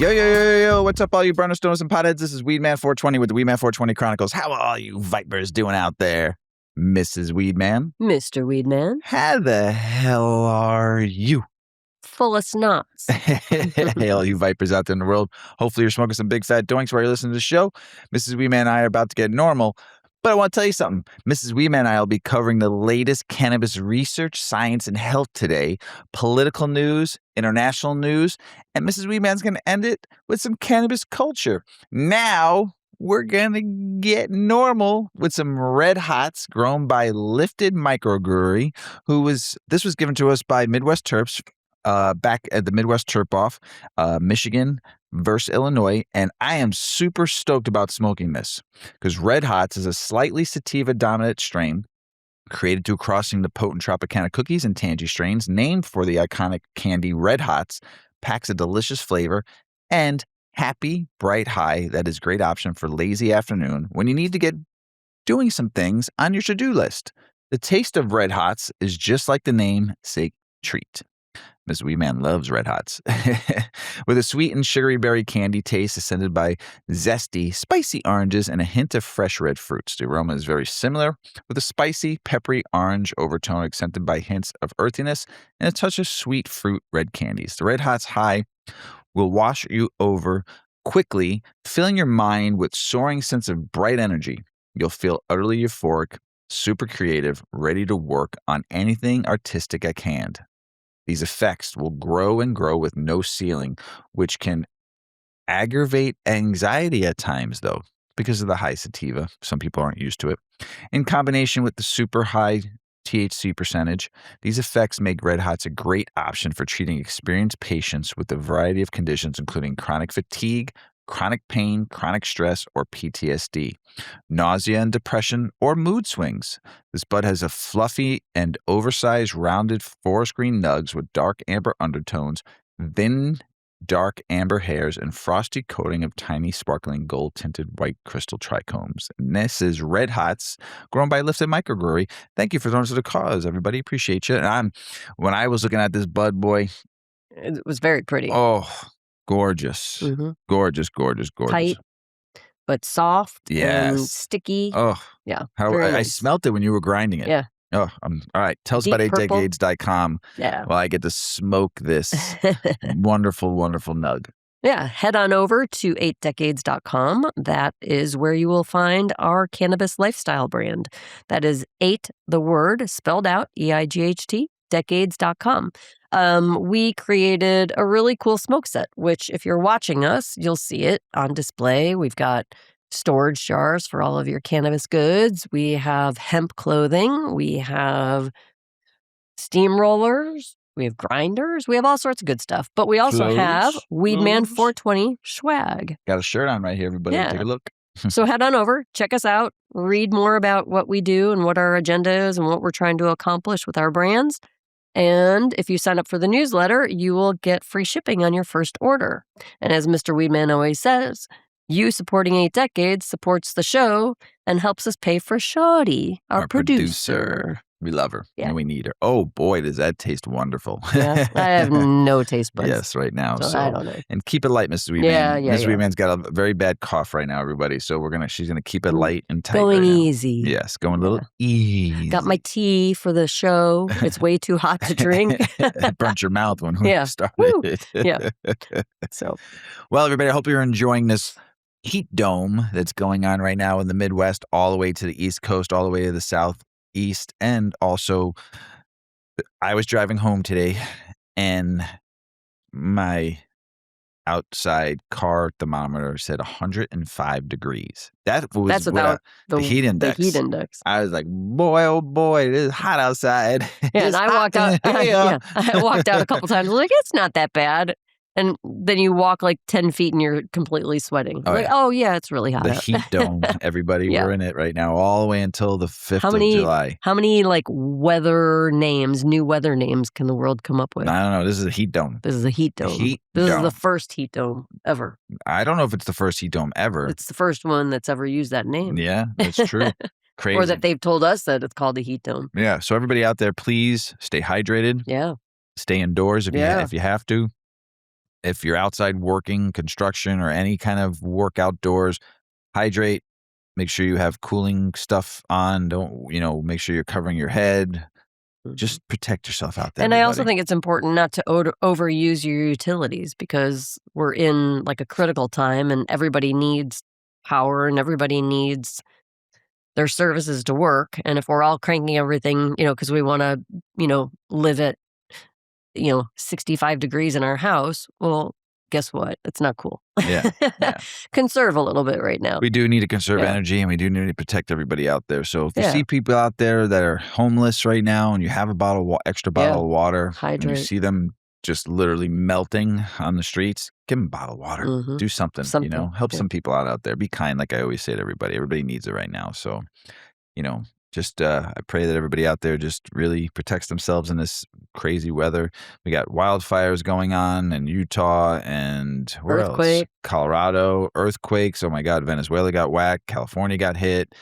Yo, yo, yo, yo, yo, what's up, all you burners, stoners, and potheads? This is Weedman 420 with the Weedman 420 Chronicles. How are all you vipers doing out there? Mrs. Weedman? Mr. Weedman? How the hell are you? Full of snots. Hey, all you vipers out there in the world. Hopefully you're smoking some big fat doinks while you're listening to the show. Mrs. Weedman and I are about to get normal. But I want to tell you something. Mrs. Weedman and I will be covering the latest cannabis research, science, and health today, political news, international news, and Mrs. Weedman's going to end it with some cannabis culture. Now, we're going to get normal with some Red Hots grown by Lifted Microbrewery, this was given to us by Midwest Terps, back at the Midwest Terp-Off, Michigan versus Illinois, and I am super stoked about smoking this because Red Hots is a slightly sativa-dominant strain created through crossing the potent Tropicana cookies and Tangy strains, named for the iconic candy Red Hots, packs a delicious flavor and happy, bright high that is a great option for lazy afternoon when you need to get doing some things on your to-do list. The taste of Red Hots is just like the name, say treat. Ms. Weedman loves Red Hots. With a sweet and sugary berry candy taste ascended by zesty, spicy oranges and a hint of fresh red fruits. The aroma is very similar, with a spicy, peppery orange overtone accented by hints of earthiness and a touch of sweet fruit red candies. The Red Hots high will wash you over quickly, filling your mind with soaring sense of bright energy. You'll feel utterly euphoric, super creative, ready to work on anything artistic at hand. These effects will grow and grow with no ceiling, which can aggravate anxiety at times, though, because of the high sativa. Some people aren't used to it. In combination with the super high THC percentage, these effects make Red Hots a great option for treating experienced patients with a variety of conditions, including chronic fatigue, chronic pain, chronic stress, or PTSD, nausea and depression, or mood swings. This bud has a fluffy and oversized rounded forest green nugs with dark amber undertones, thin dark amber hairs, and frosty coating of tiny sparkling gold-tinted white crystal trichomes. And this is Red Hots, grown by Lifted Microbrewery. Thank you for throwing us to the cause, everybody. Appreciate you. And when I was looking at this bud, boy, it was very pretty. Oh, gorgeous. Mm-hmm. Gorgeous, gorgeous, gorgeous. Tight, but soft and Yes. sticky. Oh, yeah. I nice. smelt it when you were grinding it. Yeah. Oh, all right. Tell us Deep about purple. 8decades.com. Yeah. Well, I get to smoke this wonderful, wonderful nug. Yeah. Head on over to 8decades.com. That is where you will find our cannabis lifestyle brand. That is 8, the word, spelled out, EIGHT, decades.com. We created a really cool smoke set, which if you're watching us, you'll see it on display. We've got storage jars for all of your cannabis goods. We have hemp clothing. We have steamrollers. We have grinders. We have all sorts of good stuff. But we also have Weedman 420 swag. Got a shirt on right here, everybody. Yeah. Take a look. So head on over, check us out, read more about what we do and what our agenda is and what we're trying to accomplish with our brands. And if you sign up for the newsletter, you will get free shipping on your first order. And as Mr. Weedman always says, you supporting 8 Decades supports the show and helps us pay for Shawty, our producer. We love her. Yeah. And we need her. Oh, boy, does that taste wonderful. Yeah, I have no taste buds. Yes, right now. So I don't know. And keep it light, Mrs. Weedman. Yeah. Mrs. Weedman's got a very bad cough right now, everybody. So she's gonna keep it light and tight. Going right now. easy. Yes, going a little easy. Got my tea for the show. It's way too hot to drink. It burnt your mouth when we started. Woo. Yeah. So, well, everybody, I hope you're enjoying this heat dome that's going on right now in the Midwest, all the way to the East Coast, all the way to the Southeast, and also I was driving home today, and my outside car thermometer said 105 degrees. That's without the heat index. The heat index. I was like, boy, oh boy, it is hot outside. Yeah, and I walked out. I walked out a couple times. Like, it's not that bad. And then you walk like 10 feet and you're completely sweating. Oh, yeah, it's really hot. The heat dome, everybody. We're in it right now, all the way until the 5th of July. How many like weather names, new weather names can the world come up with? I don't know. This is a heat dome. This is a heat dome. This is the first heat dome ever. I don't know if it's the first heat dome ever. It's the first one that's ever used that name. Yeah, that's true. Crazy. Or that they've told us that it's called a heat dome. Yeah. So everybody out there, please stay hydrated. Yeah. Stay indoors if you have to. if you're outside working, construction, or any kind of work outdoors, hydrate. Make sure you have cooling stuff on. Don't, make sure you're covering your head. Just protect yourself out there, And I also everybody. think it's important not to overuse your utilities because we're in like a critical time and everybody needs power and everybody needs their services to work. And if we're all cranking everything, because we want to, live at, 65 degrees in our house, well, guess what? It's not cool. Yeah. Conserve a little bit right now. We do need to conserve Yeah. energy, and we do need to protect everybody out there. So if you Yeah. see people out there that are homeless right now and you have a extra bottle of water, and you Hydrate. see them just literally melting on the streets, give them a bottle of water. Mhm. Do something, help some people out there. Be kind, like I always say to everybody. Everybody needs it right now. So, just I pray that everybody out there just really protects themselves in this crazy weather. We got wildfires going on in Utah and where else? Colorado, earthquakes. Oh my God, Venezuela got whacked. California got hit.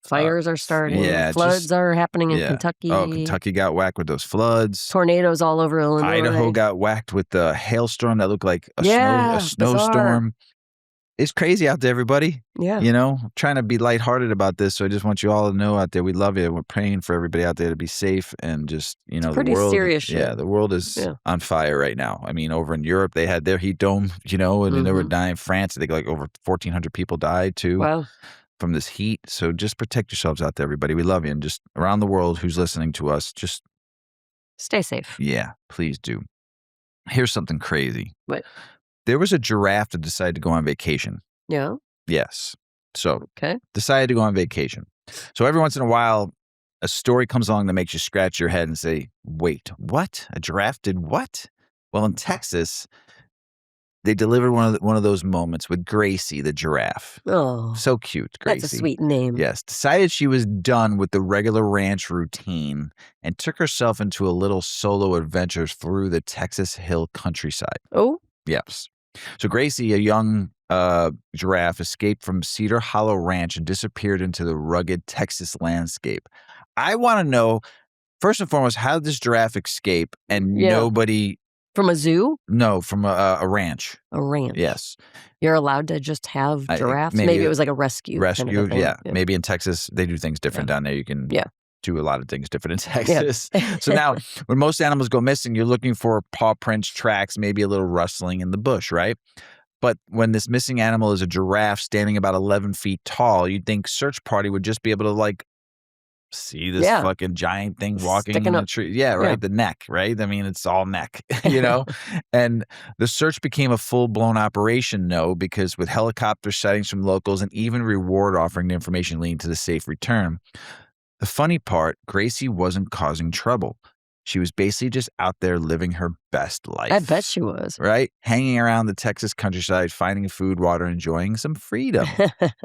Fires are starting. Yeah, Floods are happening in Kentucky. Oh, Kentucky got whacked with those floods. Tornadoes all over Illinois. Idaho got whacked with the hailstorm that looked like a snowstorm. It's crazy out there, everybody. Yeah. I'm trying to be lighthearted about this, so I just want you all to know out there, we love you. We're praying for everybody out there to be safe and just, it's pretty the world. Serious shit. Yeah, the world is on fire right now. I mean, over in Europe, they had their heat dome, and they were dying. France, I think like over 1,400 people died too from this heat. So just protect yourselves out there, everybody. We love you. And just around the world who's listening to us, just stay safe. Yeah, please do. Here's something crazy. What? There was a giraffe that decided to go on vacation. Yeah. Yes. So, decided to go on vacation. So every once in a while, a story comes along that makes you scratch your head and say, wait, what? A giraffe did what? Well, in Texas, they delivered one of those moments with Gracie, the giraffe. Oh. So cute, Gracie. That's a sweet name. Yes. Decided she was done with the regular ranch routine and took herself into a little solo adventure through the Texas Hill countryside. Oh? Yes. So Gracie, a young giraffe, escaped from Cedar Hollow Ranch and disappeared into the rugged Texas landscape. I want to know, first and foremost, how did this giraffe escape and nobody... From a zoo? No, from a ranch. A ranch? Yes. You're allowed to just have giraffes? Maybe it was like a rescue. Rescue, kind of yeah. Maybe in Texas, they do things different down there. You can do a lot of things different in Texas. So now, when most animals go missing, you're looking for paw prints, tracks, maybe a little rustling in the bush, right? But when this missing animal is a giraffe standing about 11 feet tall, you'd think search party would just be able to see this fucking giant thing walking in the tree. Yeah, right. Yeah. The neck, right? I mean, it's all neck, And the search became a full-blown operation, because with helicopter sightings from locals and even reward offering the information leading to the safe return. The funny part, Gracie wasn't causing trouble. She was basically just out there living her best life. I bet she was. Right? Hanging around the Texas countryside, finding food, water, enjoying some freedom.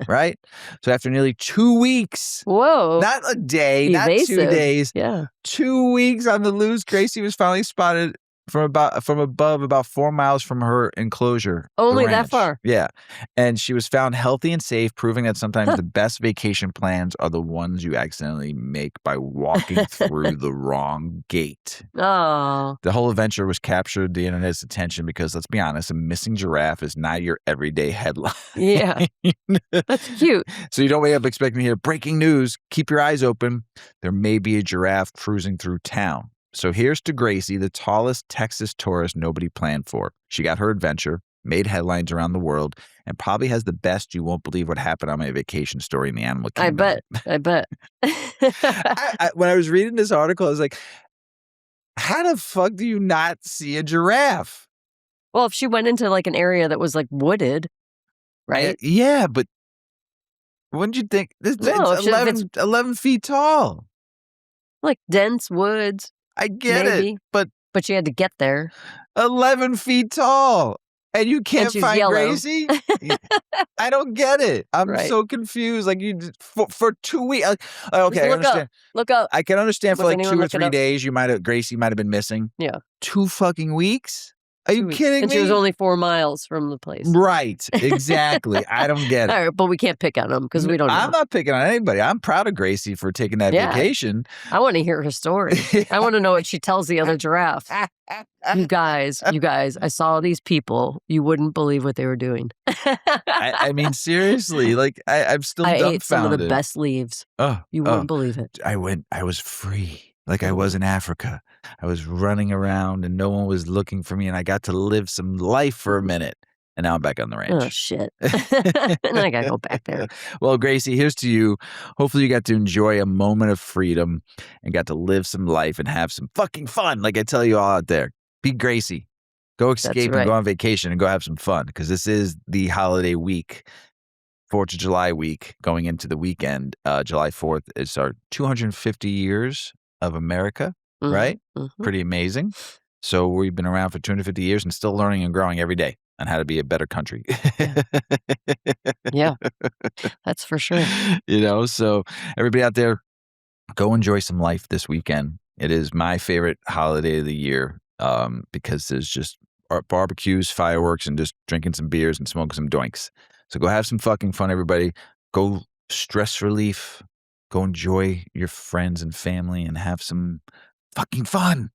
Right? So after nearly 2 weeks. Whoa. Not a day, not 2 days. Yeah. 2 weeks on the loose, Gracie was finally spotted from above about 4 miles from her enclosure. Only that far? Yeah. And she was found healthy and safe, proving that sometimes the best vacation plans are the ones you accidentally make by walking through the wrong gate. Oh. The whole adventure was captured the internet's attention because, let's be honest, a missing giraffe is not your everyday headline. Yeah. That's cute. So you don't wake up expecting to hear breaking news. Keep your eyes open. There may be a giraffe cruising through town. So here's to Gracie, the tallest Texas tourist nobody planned for. She got her adventure, made headlines around the world, and probably has the best you won't believe what happened on my vacation story in the animal kingdom. I bet. When I was reading this article, I was like, how the fuck do you not see a giraffe? Well, if she went into an area that was wooded, right? Yeah, but wouldn't you think? It's 11 feet tall. Dense woods. I get it, but she had to get there. 11 feet tall, and you can't find yellow. Gracie? I don't get it. I'm so confused. For 2 weeks. Okay, I understand. Look up. I can understand for 2 or 3 days, Gracie might have been missing. Yeah. 2 fucking weeks? Are you kidding and me? she was only 4 miles from the place. Right. Exactly. I don't get it. All right, but we can't pick on them because we don't know. I'm not picking on anybody. I'm proud of Gracie for taking that vacation. I want to hear her story. I want to know what she tells the other giraffe. You guys, I saw these people. You wouldn't believe what they were doing. I mean, seriously, like I'm still I dumbfounded. ate some of the best leaves. You wouldn't believe it. I was free. Like I was in Africa. I was running around and no one was looking for me and I got to live some life for a minute. And now I'm back on the ranch. Oh, shit. And I got to go back there. Well, Gracie, here's to you. Hopefully you got to enjoy a moment of freedom and got to live some life and have some fucking fun. Like I tell you all out there, be Gracie. Go escape and go on vacation and go have some fun because this is the holiday week. 4th of July week going into the weekend. July 4th is our 250 years of America, right? Mm-hmm. Pretty amazing. So we've been around for 250 years and still learning and growing every day on how to be a better country. Yeah, that's for sure. So everybody out there, go enjoy some life this weekend. It is my favorite holiday of the year because there's just barbecues, fireworks, and just drinking some beers and smoking some doinks. So go have some fucking fun, everybody. Go stress relief. Go enjoy your friends and family and have some fucking fun.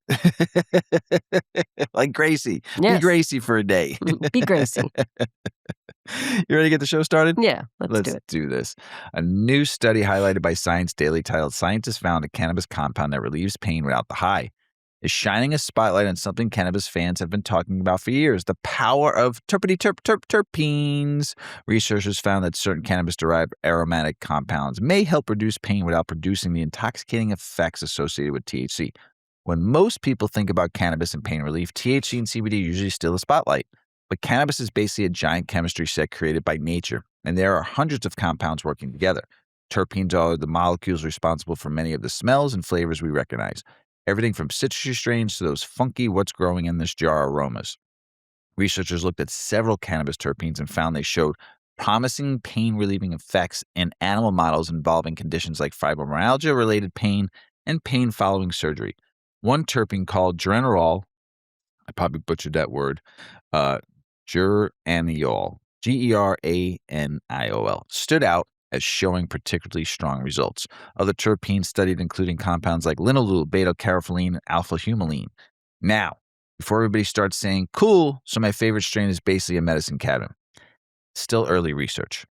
Like Gracie. Yes. Be Gracie for a day. Be Gracie. You ready to get the show started? Yeah, let's do this. A new study highlighted by Science Daily titled "Scientists Found a Cannabis Compound That Relieves Pain Without the High" is shining a spotlight on something cannabis fans have been talking about for years, the power of terpenes. Researchers found that certain cannabis-derived aromatic compounds may help reduce pain without producing the intoxicating effects associated with THC. When most people think about cannabis and pain relief, THC and CBD usually steal the spotlight. But cannabis is basically a giant chemistry set created by nature, and there are hundreds of compounds working together. Terpenes are the molecules responsible for many of the smells and flavors we recognize. Everything from citrusy strains to those funky what's growing in this jar aromas. Researchers looked at several cannabis terpenes and found they showed promising pain-relieving effects in animal models involving conditions like fibromyalgia-related pain and pain following surgery. One terpene called geraniol, I probably butchered that word, geraniol, Geraniol, stood out as showing particularly strong results. Other terpenes studied including compounds like linalool, beta-carotene, and alpha-humulene. Now, before everybody starts saying, cool, so my favorite strain is basically a medicine cabinet. Still early research.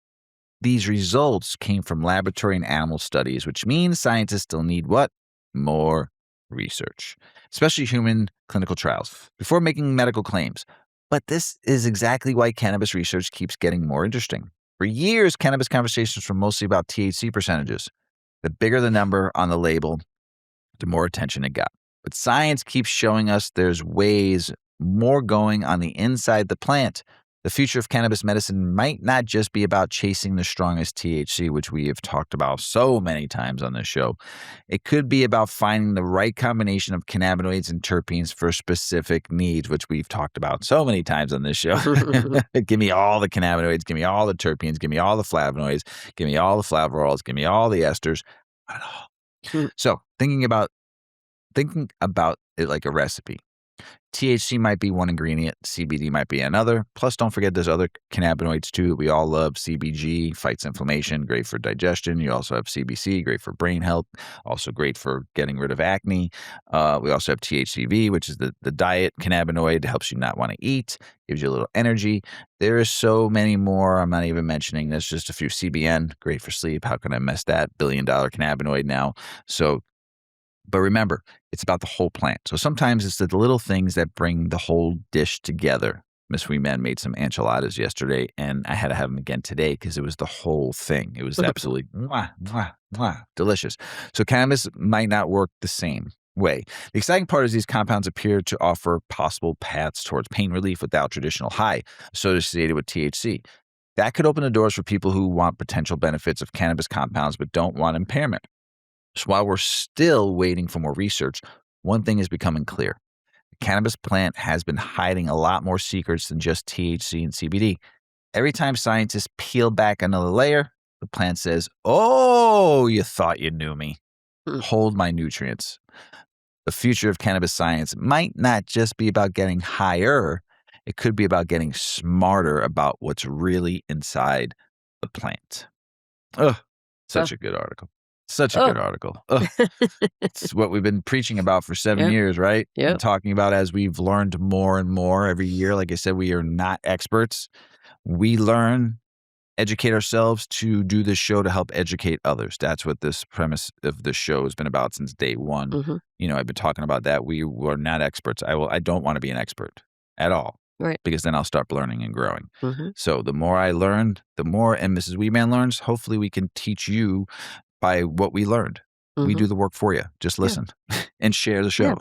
These results came from laboratory and animal studies, which means scientists still need what? More research, especially human clinical trials, before making medical claims. But this is exactly why cannabis research keeps getting more interesting. For years, cannabis conversations were mostly about THC percentages. The bigger the number on the label, the more attention it got. But science keeps showing us there's ways more going on the inside the plant. The future of cannabis medicine might not just be about chasing the strongest THC, which we have talked about so many times on this show. It could be about finding the right combination of cannabinoids and terpenes for specific needs, which we've talked about so many times on this show. Give me all the cannabinoids, give me all the terpenes, give me all the flavonoids, give me all the flavonols, give me all the esters. So thinking about it like a recipe. THC might be one ingredient, CBD might be another. Plus, don't forget there's other cannabinoids too that we all love. CBG fights inflammation, great for digestion. You also have CBC, great for brain health, also great for getting rid of acne. We also have THCV, which is the diet cannabinoid, helps you not want to eat, gives you a little energy. There is so many more. I'm not even mentioning. There's just a few. CBN, great for sleep. How can I miss that? $1 billion cannabinoid now. But remember, it's about the whole plant. So sometimes it's the little things that bring the whole dish together. Miss Weedman made some enchiladas yesterday, and I had to have them again today because it was the whole thing. It was absolutely delicious. So cannabis might not work the same way. The exciting part is these compounds appear to offer possible paths towards pain relief without traditional high associated with THC. That could open the doors for people who want potential benefits of cannabis compounds but don't want impairment. So while we're still waiting for more research, one thing is becoming clear. The cannabis plant has been hiding a lot more secrets than just THC and CBD. Every time scientists peel back another layer, the plant says, oh, you thought you knew me. Hold my nutrients. The future of cannabis science might not just be about getting higher. It could be about getting smarter about what's really inside the plant. Ugh, such a good article. Such a good article. Ugh. It's what we've been preaching about for 7 years, right? Yep. And talking about as we've learned more and more every year. Like I said, we are not experts. We learn, educate ourselves to do this show to help educate others. That's what this premise of this show has been about since day one. Mhm. You know, I've been talking about that. We were not experts. I don't want to be an expert at all. Right. Because then I'll start learning and growing. Mhm. So the more I learned, the more, and Mrs. Weedman learns, hopefully we can teach you by what we learned. We do the work for you. Just listen and share the show.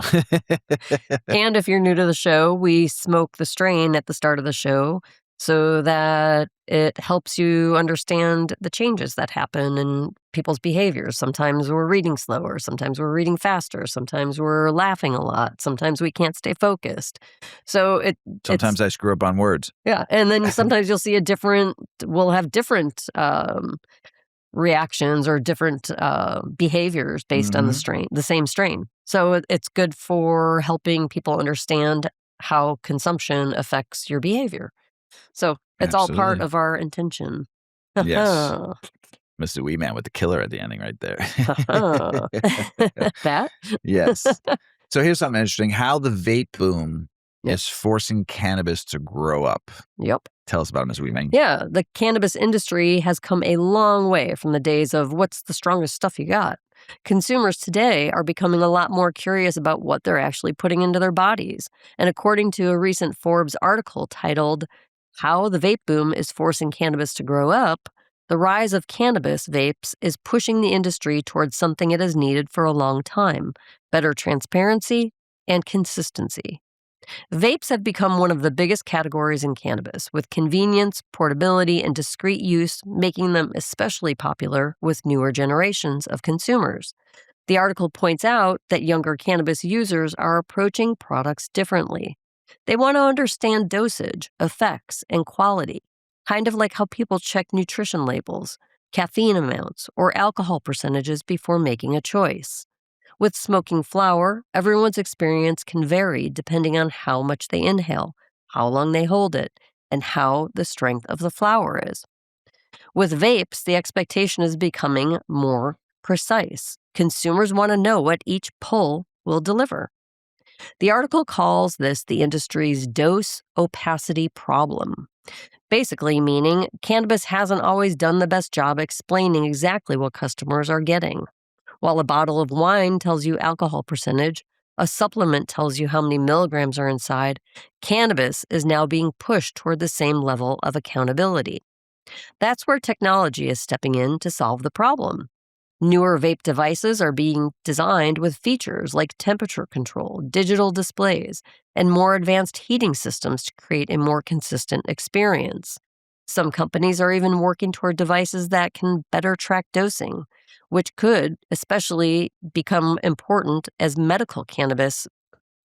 And if you're new to the show, we smoke the strain at the start of the show so that it helps you understand the changes that happen in people's behaviors. Sometimes we're reading slower, sometimes we're reading faster, sometimes we're laughing a lot, sometimes we can't stay focused. So sometimes I screw up on words. Yeah, and then sometimes you'll see we'll have different reactions or different behaviors based on the same strain. So it's good for helping people understand how consumption affects your behavior. So it's all part of our intention. Yes. Mr. Weedman with the killer at the ending right there. That? Yes. So here's something interesting. How the vape boom is forcing cannabis to grow up. Yep. Tell us about it, Ms. Weedman. Yeah, the cannabis industry has come a long way from the days of what's the strongest stuff you got. Consumers today are becoming a lot more curious about what they're actually putting into their bodies. And according to a recent Forbes article titled, How the Vape Boom is Forcing Cannabis to Grow Up, the rise of cannabis vapes is pushing the industry towards something it has needed for a long time: better transparency and consistency. Vapes have become one of the biggest categories in cannabis, with convenience, portability, and discreet use making them especially popular with newer generations of consumers. The article points out that younger cannabis users are approaching products differently. They want to understand dosage, effects, and quality, kind of like how people check nutrition labels, caffeine amounts, or alcohol percentages before making a choice. With smoking flower, everyone's experience can vary depending on how much they inhale, how long they hold it, and how the strength of the flower is. With vapes, the expectation is becoming more precise. Consumers want to know what each pull will deliver. The article calls this the industry's dose opacity problem, basically meaning cannabis hasn't always done the best job explaining exactly what customers are getting. While a bottle of wine tells you alcohol percentage, a supplement tells you how many milligrams are inside, cannabis is now being pushed toward the same level of accountability. That's where technology is stepping in to solve the problem. Newer vape devices are being designed with features like temperature control, digital displays, and more advanced heating systems to create a more consistent experience. Some companies are even working toward devices that can better track dosing, which could especially become important as medical cannabis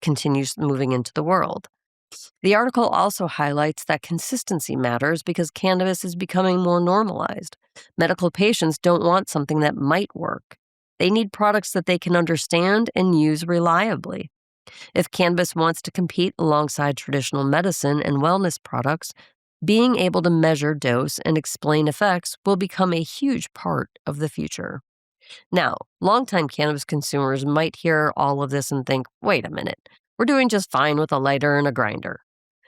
continues moving into the world. The article also highlights that consistency matters because cannabis is becoming more normalized. Medical patients don't want something that might work. They need products that they can understand and use reliably. If cannabis wants to compete alongside traditional medicine and wellness products, being able to measure dose and explain effects will become a huge part of the future. Now, longtime cannabis consumers might hear all of this and think, wait a minute, we're doing just fine with a lighter and a grinder.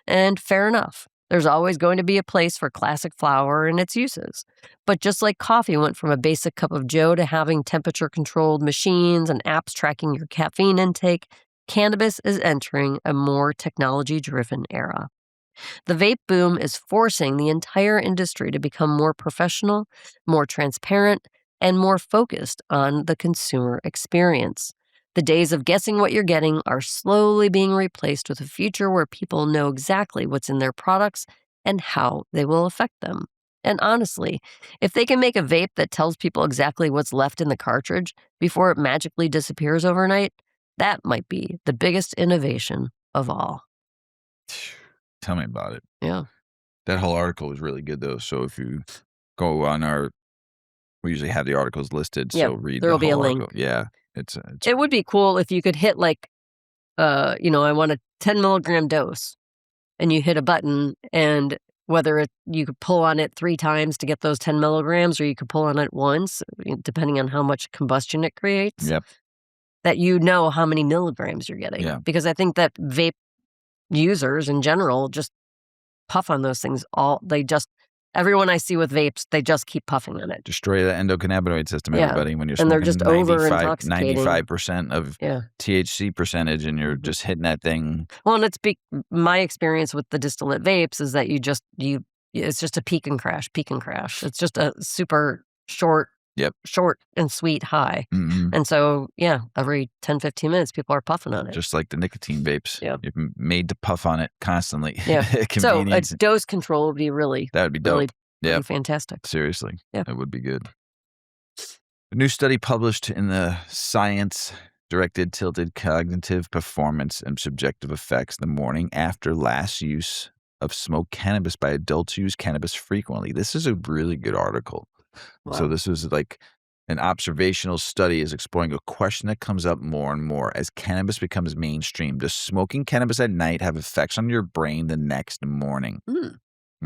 And fair enough. There's always going to be a place for classic flower and its uses. But just like coffee went from a basic cup of joe to having temperature-controlled machines and apps tracking your caffeine intake, cannabis is entering a more technology-driven era. The vape boom is forcing the entire industry to become more professional, more transparent, and more focused on the consumer experience. The days of guessing what you're getting are slowly being replaced with a future where people know exactly what's in their products and how they will affect them. And honestly, if they can make a vape that tells people exactly what's left in the cartridge before it magically disappears overnight, that might be the biggest innovation of all. Tell me about it. Yeah. That whole article was really good, though. So if you go on we usually have the articles listed. Yeah, So read there the will be a whole link. article. Yeah. It would be cool if you could hit I want a 10 milligram dose. and you hit a button, and whether you could pull on it 3 times to get those 10 milligrams, or you could pull on it once, depending on how much combustion it creates, Yep. that you know how many milligrams you're getting. Yeah. Because I think that vape users in general just puff on those things everyone I see with vapes, they just keep puffing on it. Destroy the endocannabinoid system, Yeah. everybody, when you're And they're smoking just over-intoxicating. 95% of THC percentage and you're just hitting that thing. Well, and my experience with the distillate vapes is that it's just a peak and crash. It's just a super short and sweet high. Mm-hmm. And so, every 10, 15 minutes, people are puffing on it. Just like the nicotine vapes. Yeah. You're made to puff on it constantly. Yeah. So a Convenience. dose control would be that would be dope. Really fantastic. Seriously. Yeah. That would be good. A new study published in the Science directed tilted cognitive performance and subjective effects the morning after last use of smoked cannabis by adults who use cannabis frequently. This is a really good article. Wow. So this was like an observational study is exploring a question that comes up more and more as cannabis becomes mainstream. Does smoking cannabis at night have effects on your brain the next morning?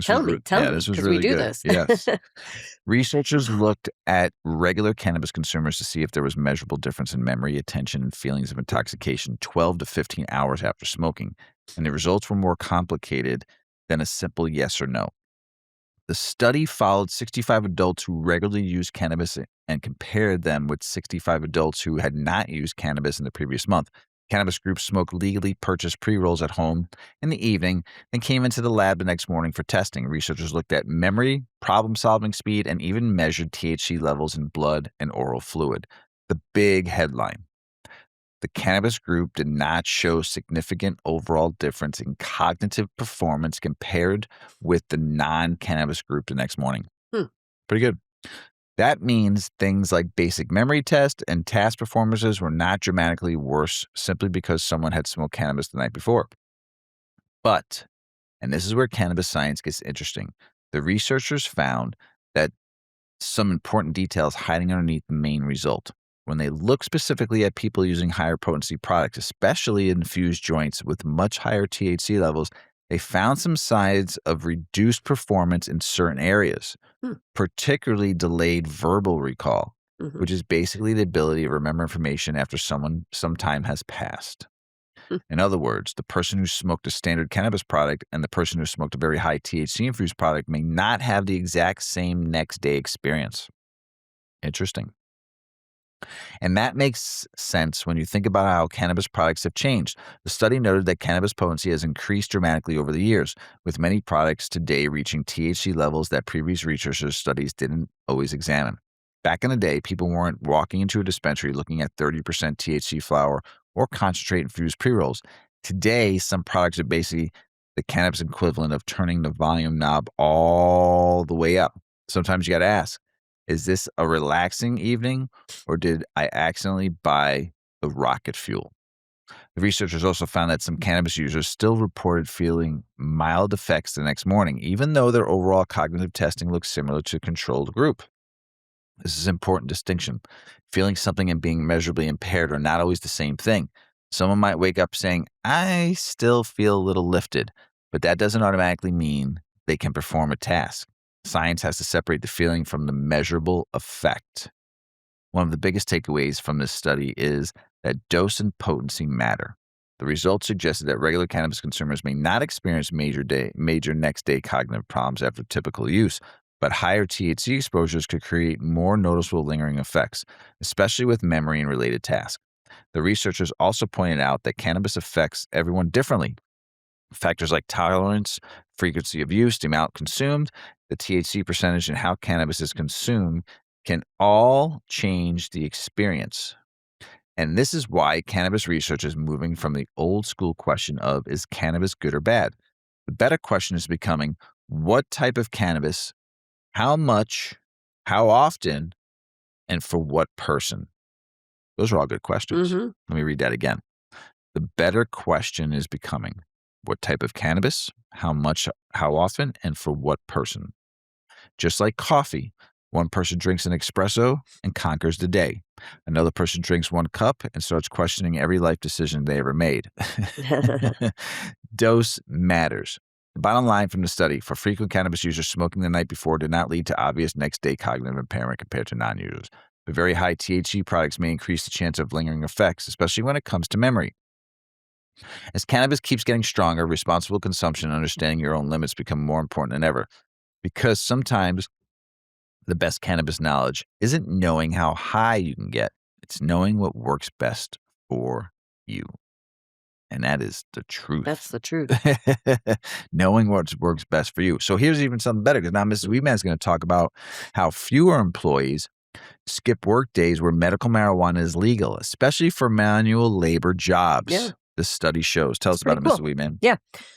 Tell me, this was really we do good. this. Yes. Researchers looked at regular cannabis consumers to see if there was measurable difference in memory, attention, and feelings of intoxication 12 to 15 hours after smoking, and the results were more complicated than a simple yes or no. The study followed 65 adults who regularly used cannabis and compared them with 65 adults who had not used cannabis in the previous month. Cannabis groups smoked legally purchased pre-rolls at home in the evening, then came into the lab the next morning for testing. Researchers looked at memory, problem-solving speed, and even measured THC levels in blood and oral fluid. The big headline: the cannabis group did not show significant overall difference in cognitive performance compared with the non-cannabis group the next morning. Pretty good. That means things like basic memory test and task performances were not dramatically worse simply because someone had smoked cannabis the night before. But, and this is where cannabis science gets interesting, the researchers found that some important details hiding underneath the main result. When they look specifically at people using higher potency products, especially infused joints with much higher THC levels, they found some signs of reduced performance in certain areas, particularly delayed verbal recall, which is basically the ability to remember information after some time has passed. In other words, the person who smoked a standard cannabis product and the person who smoked a very high THC-infused product may not have the exact same next-day experience. Interesting. And that makes sense when you think about how cannabis products have changed. The study noted that cannabis potency has increased dramatically over the years, with many products today reaching THC levels that previous researchers' studies didn't always examine. Back in the day, people weren't walking into a dispensary looking at 30% THC flower or concentrate-infused pre-rolls. Today, some products are basically the cannabis equivalent of turning the volume knob all the way up. Sometimes you got to ask, is this a relaxing evening, or did I accidentally buy the rocket fuel? The researchers also found that some cannabis users still reported feeling mild effects the next morning, even though their overall cognitive testing looked similar to a controlled group. This is an important distinction. Feeling something and being measurably impaired are not always the same thing. Someone might wake up saying, I still feel a little lifted, but that doesn't automatically mean they can perform a task. Science has to separate the feeling from the measurable effect. One of the biggest takeaways from this study is that dose and potency matter. The results suggested that regular cannabis consumers may not experience major next-day cognitive problems after typical use, but higher THC exposures could create more noticeable lingering effects, especially with memory and related tasks. The researchers also pointed out that cannabis affects everyone differently. Factors like tolerance, frequency of use, the amount consumed, the THC percentage, and how cannabis is consumed can all change the experience. And this is why cannabis research is moving from the old school question of, is cannabis good or bad? The better question is becoming, what type of cannabis, how much, how often, and for what person? Those are all good questions. Let me read that again. The better question is becoming, what type of cannabis, how much, how often, and for what person? Just like coffee, one person drinks an espresso and conquers the day. Another person drinks one cup and starts questioning every life decision they ever made. Dose matters. The bottom line from the study: for frequent cannabis users, smoking the night before did not lead to obvious next-day cognitive impairment compared to non-users. But very high THC products may increase the chance of lingering effects, especially when it comes to memory. As cannabis keeps getting stronger, responsible consumption and understanding your own limits become more important than ever. Because sometimes the best cannabis knowledge isn't knowing how high you can get, it's knowing what works best for you. And that is the truth. That's the truth. Knowing what works best for you. So here's even something better, because now Mrs. Weedman is going to talk about how fewer employees skip work days where medical marijuana is legal, especially for manual labor jobs. Yeah. This study shows. Tell us about it, pretty Mrs. Weedman. Yeah.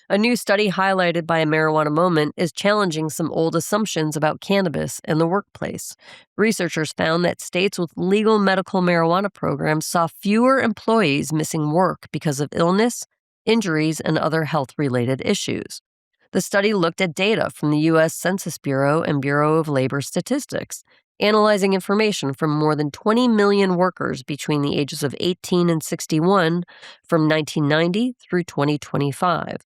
A new study highlighted by a Marijuana Moment is challenging some old assumptions about cannabis in the workplace. Researchers found that states with legal medical marijuana programs saw fewer employees missing work because of illness, injuries, and other health-related issues. The study looked at data from the U.S. Census Bureau and Bureau of Labor Statistics, analyzing information from more than 20 million workers between the ages of 18 and 61 from 1990 through 2025.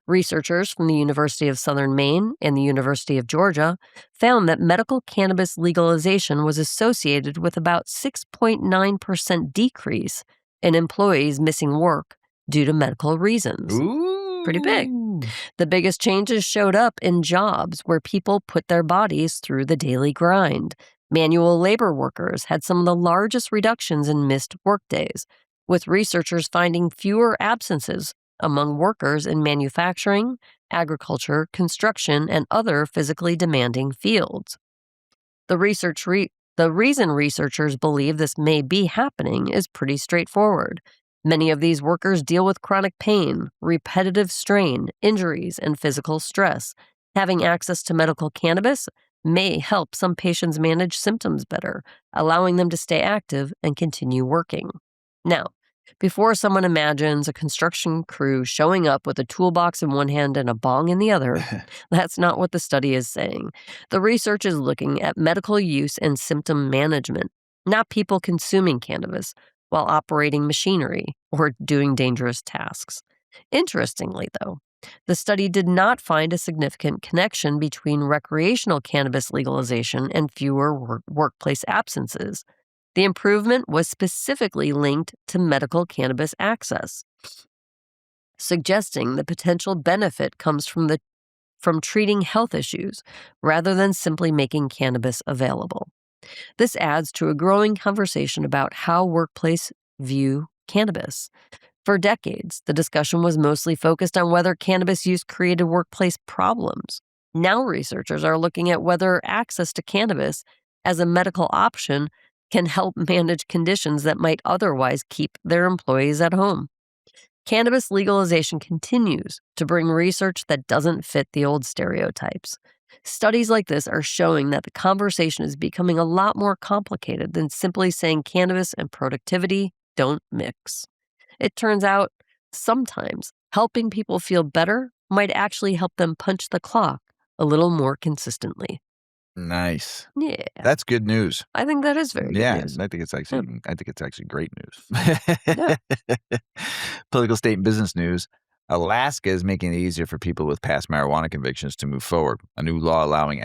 Researchers from the University of Southern Maine and the University of Georgia found that medical cannabis legalization was associated with about 6.9% decrease in employees missing work due to medical reasons. Ooh. Pretty big. The biggest changes showed up in jobs where people put their bodies through the daily grind. Manual labor workers had some of the largest reductions in missed workdays, with researchers finding fewer absences among workers in manufacturing, agriculture, construction, and other physically demanding fields. The reason researchers believe this may be happening is pretty straightforward. Many of these workers deal with chronic pain, repetitive strain, injuries, and physical stress. Having access to medical cannabis may help some patients manage symptoms better, allowing them to stay active and continue working. Now, before someone imagines a construction crew showing up with a toolbox in one hand and a bong in the other, that's not what the study is saying. The research is looking at medical use and symptom management, not people consuming cannabis while operating machinery or doing dangerous tasks. Interestingly, though, the study did not find a significant connection between recreational cannabis legalization and fewer workplace absences. The improvement was specifically linked to medical cannabis access, suggesting the potential benefit comes from treating health issues rather than simply making cannabis available. This adds to a growing conversation about how workplaces view cannabis. For decades, the discussion was mostly focused on whether cannabis use created workplace problems. Now researchers are looking at whether access to cannabis as a medical option can help manage conditions that might otherwise keep their employees at home. Cannabis legalization continues to bring research that doesn't fit the old stereotypes. Studies like this are showing that the conversation is becoming a lot more complicated than simply saying cannabis and productivity don't mix. It turns out, sometimes helping people feel better might actually help them punch the clock a little more consistently. Nice. Yeah. That's good news. I think that is very good news. I think it's actually great news. Yeah. Political, state, and business news. Alaska is making it easier for people with past marijuana convictions to move forward. A new law allowing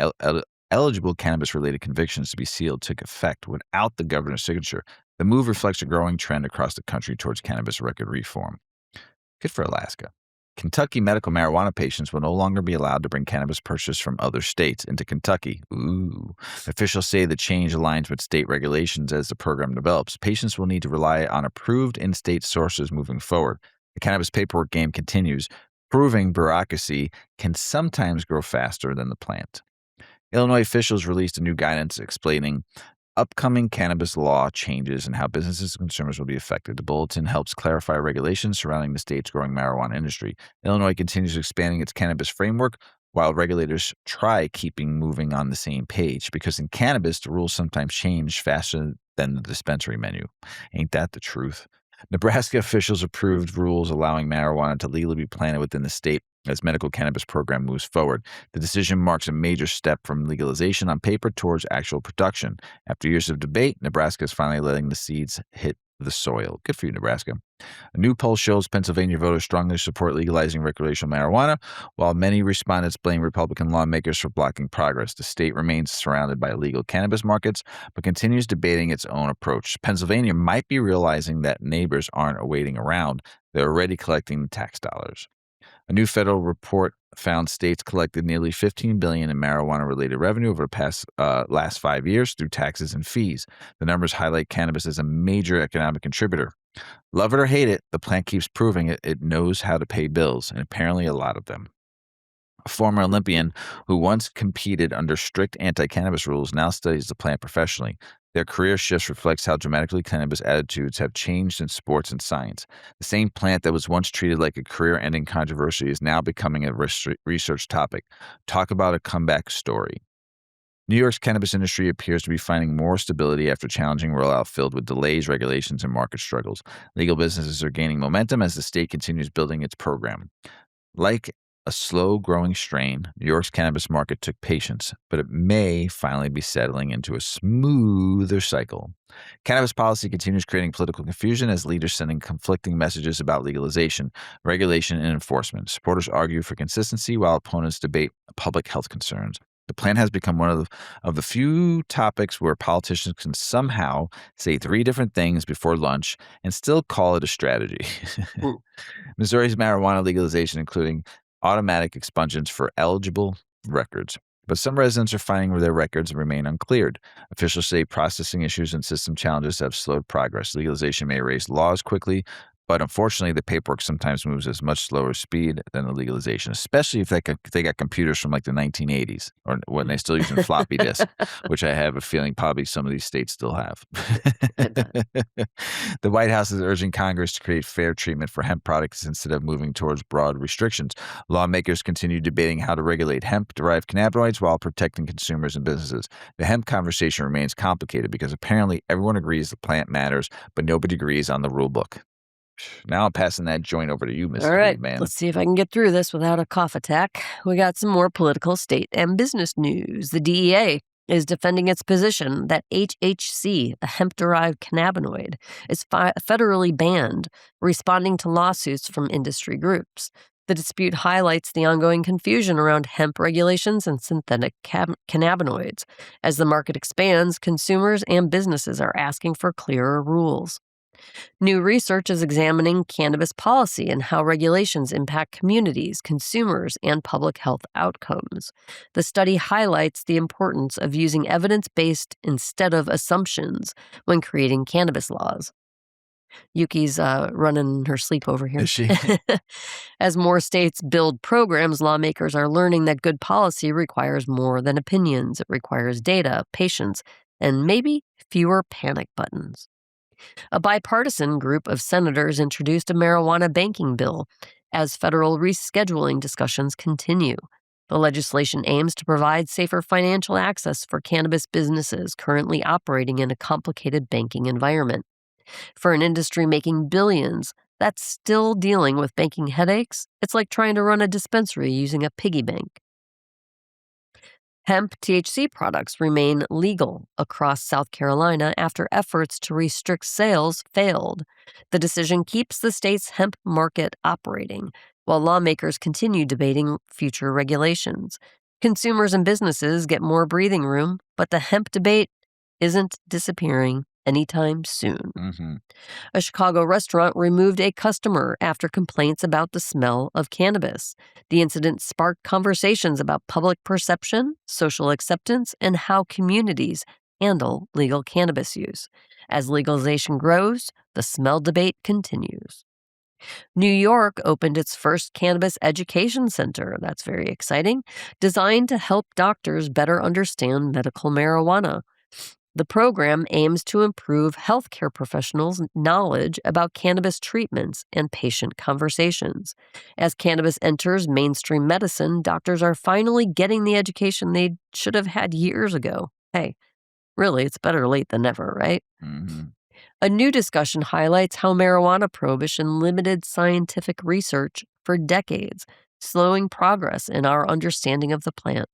eligible cannabis-related convictions to be sealed took effect without the governor's signature. The move reflects a growing trend across the country towards cannabis record reform. Good for Alaska. Kentucky medical marijuana patients will no longer be allowed to bring cannabis purchased from other states into Kentucky. Ooh. Officials say the change aligns with state regulations as the program develops. Patients will need to rely on approved in-state sources moving forward. The cannabis paperwork game continues, proving bureaucracy can sometimes grow faster than the plant. Illinois officials released a new guidance explaining upcoming cannabis law changes and how businesses and consumers will be affected. The bulletin helps clarify regulations surrounding the state's growing marijuana industry. Illinois continues expanding its cannabis framework while regulators try keeping moving on the same page, because in cannabis, the rules sometimes change faster than the dispensary menu. Ain't that the truth? Nebraska officials approved rules allowing marijuana to legally be planted within the state as medical cannabis program moves forward. The decision marks a major step from legalization on paper towards actual production. After years of debate, Nebraska is finally letting the seeds hit the soil. Good for you, Nebraska. A new poll shows Pennsylvania voters strongly support legalizing recreational marijuana, while many respondents blame Republican lawmakers for blocking progress. The state remains surrounded by illegal cannabis markets, but continues debating its own approach. Pennsylvania might be realizing that neighbors aren't waiting around. They're already collecting tax dollars. A new federal report found states collected nearly $15 billion in marijuana-related revenue over the last 5 years through taxes and fees. The numbers highlight cannabis as a major economic contributor. Love it or hate it, the plant keeps proving it knows how to pay bills, and apparently a lot of them. A former Olympian who once competed under strict anti-cannabis rules now studies the plant professionally. Their career shifts reflects how dramatically cannabis attitudes have changed in sports and science. The same plant that was once treated like a career-ending controversy is now becoming a research topic. Talk about a comeback story. New York's cannabis industry appears to be finding more stability after challenging rollout filled with delays, regulations, and market struggles. Legal businesses are gaining momentum as the state continues building its program. Like a slow-growing strain, New York's cannabis market took patience, but it may finally be settling into a smoother cycle. Cannabis policy continues creating political confusion as leaders sending conflicting messages about legalization, regulation, and enforcement. Supporters argue for consistency while opponents debate public health concerns. The plan has become one of the few topics where politicians can somehow say 3 different things before lunch and still call it a strategy. Missouri's marijuana legalization, including automatic expungements for eligible records. But some residents are finding their records remain uncleared. Officials say processing issues and system challenges have slowed progress. Legalization may erase laws quickly, but unfortunately, the paperwork sometimes moves at much slower speed than the legalization, especially if they got computers from like the 1980s or when they still using floppy disk, which I have a feeling probably some of these states still have. The White House is urging Congress to create fair treatment for hemp products instead of moving towards broad restrictions. Lawmakers continue debating how to regulate hemp-derived cannabinoids while protecting consumers and businesses. The hemp conversation remains complicated because apparently everyone agrees the plant matters, but nobody agrees on the rule book. Now I'm passing that joint over to you, Mr. All right, Weedman. let's see if I can get through this without a cough attack. We got some more political, state, and business news. The DEA is defending its position that HHC, the hemp-derived cannabinoid, is federally banned, responding to lawsuits from industry groups. The dispute highlights the ongoing confusion around hemp regulations and synthetic cannabinoids. As the market expands, consumers and businesses are asking for clearer rules. New research is examining cannabis policy and how regulations impact communities, consumers, and public health outcomes. The study highlights the importance of using evidence-based instead of assumptions when creating cannabis laws. Yuki's running her sleep over here. Is she? As more states build programs, lawmakers are learning that good policy requires more than opinions. It requires data, patience, and maybe fewer panic buttons. A bipartisan group of senators introduced a marijuana banking bill as federal rescheduling discussions continue. The legislation aims to provide safer financial access for cannabis businesses currently operating in a complicated banking environment. For an industry making billions that's still dealing with banking headaches, it's like trying to run a dispensary using a piggy bank. Hemp THC products remain legal across South Carolina after efforts to restrict sales failed. The decision keeps the state's hemp market operating, while lawmakers continue debating future regulations. Consumers and businesses get more breathing room, but the hemp debate isn't disappearing anytime soon. Mm-hmm. A Chicago restaurant removed a customer after complaints about the smell of cannabis. The incident sparked conversations about public perception, social acceptance, and how communities handle legal cannabis use. As legalization grows, the smell debate continues. New York opened its first cannabis education center, that's very exciting, designed to help doctors better understand medical marijuana. The program aims to improve healthcare professionals' knowledge about cannabis treatments and patient conversations. As cannabis enters mainstream medicine, doctors are finally getting the education they should have had years ago. Hey, really, it's better late than never, right? Mm-hmm. A new discussion highlights how marijuana prohibition limited scientific research for decades, slowing progress in our understanding of the plant.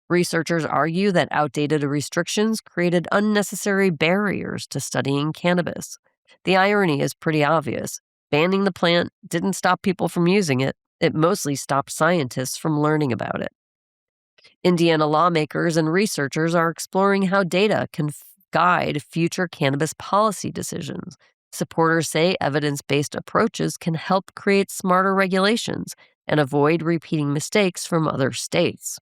Researchers argue that outdated restrictions created unnecessary barriers to studying cannabis. The irony is pretty obvious. Banning the plant didn't stop people from using it. It mostly stopped scientists from learning about it. Indiana lawmakers and researchers are exploring how data can guide future cannabis policy decisions. Supporters say evidence based approaches can help create smarter regulations and avoid repeating mistakes from other states.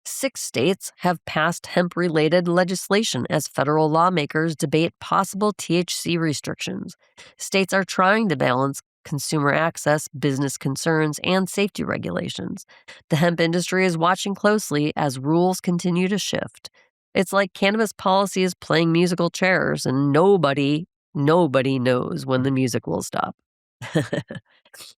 6 states have passed hemp related legislation as federal lawmakers debate possible THC restrictions. States are trying to balance consumer access, business concerns, and safety regulations. The hemp industry is watching closely as rules continue to shift. It's like cannabis policy is playing musical chairs, and nobody knows when the music will stop.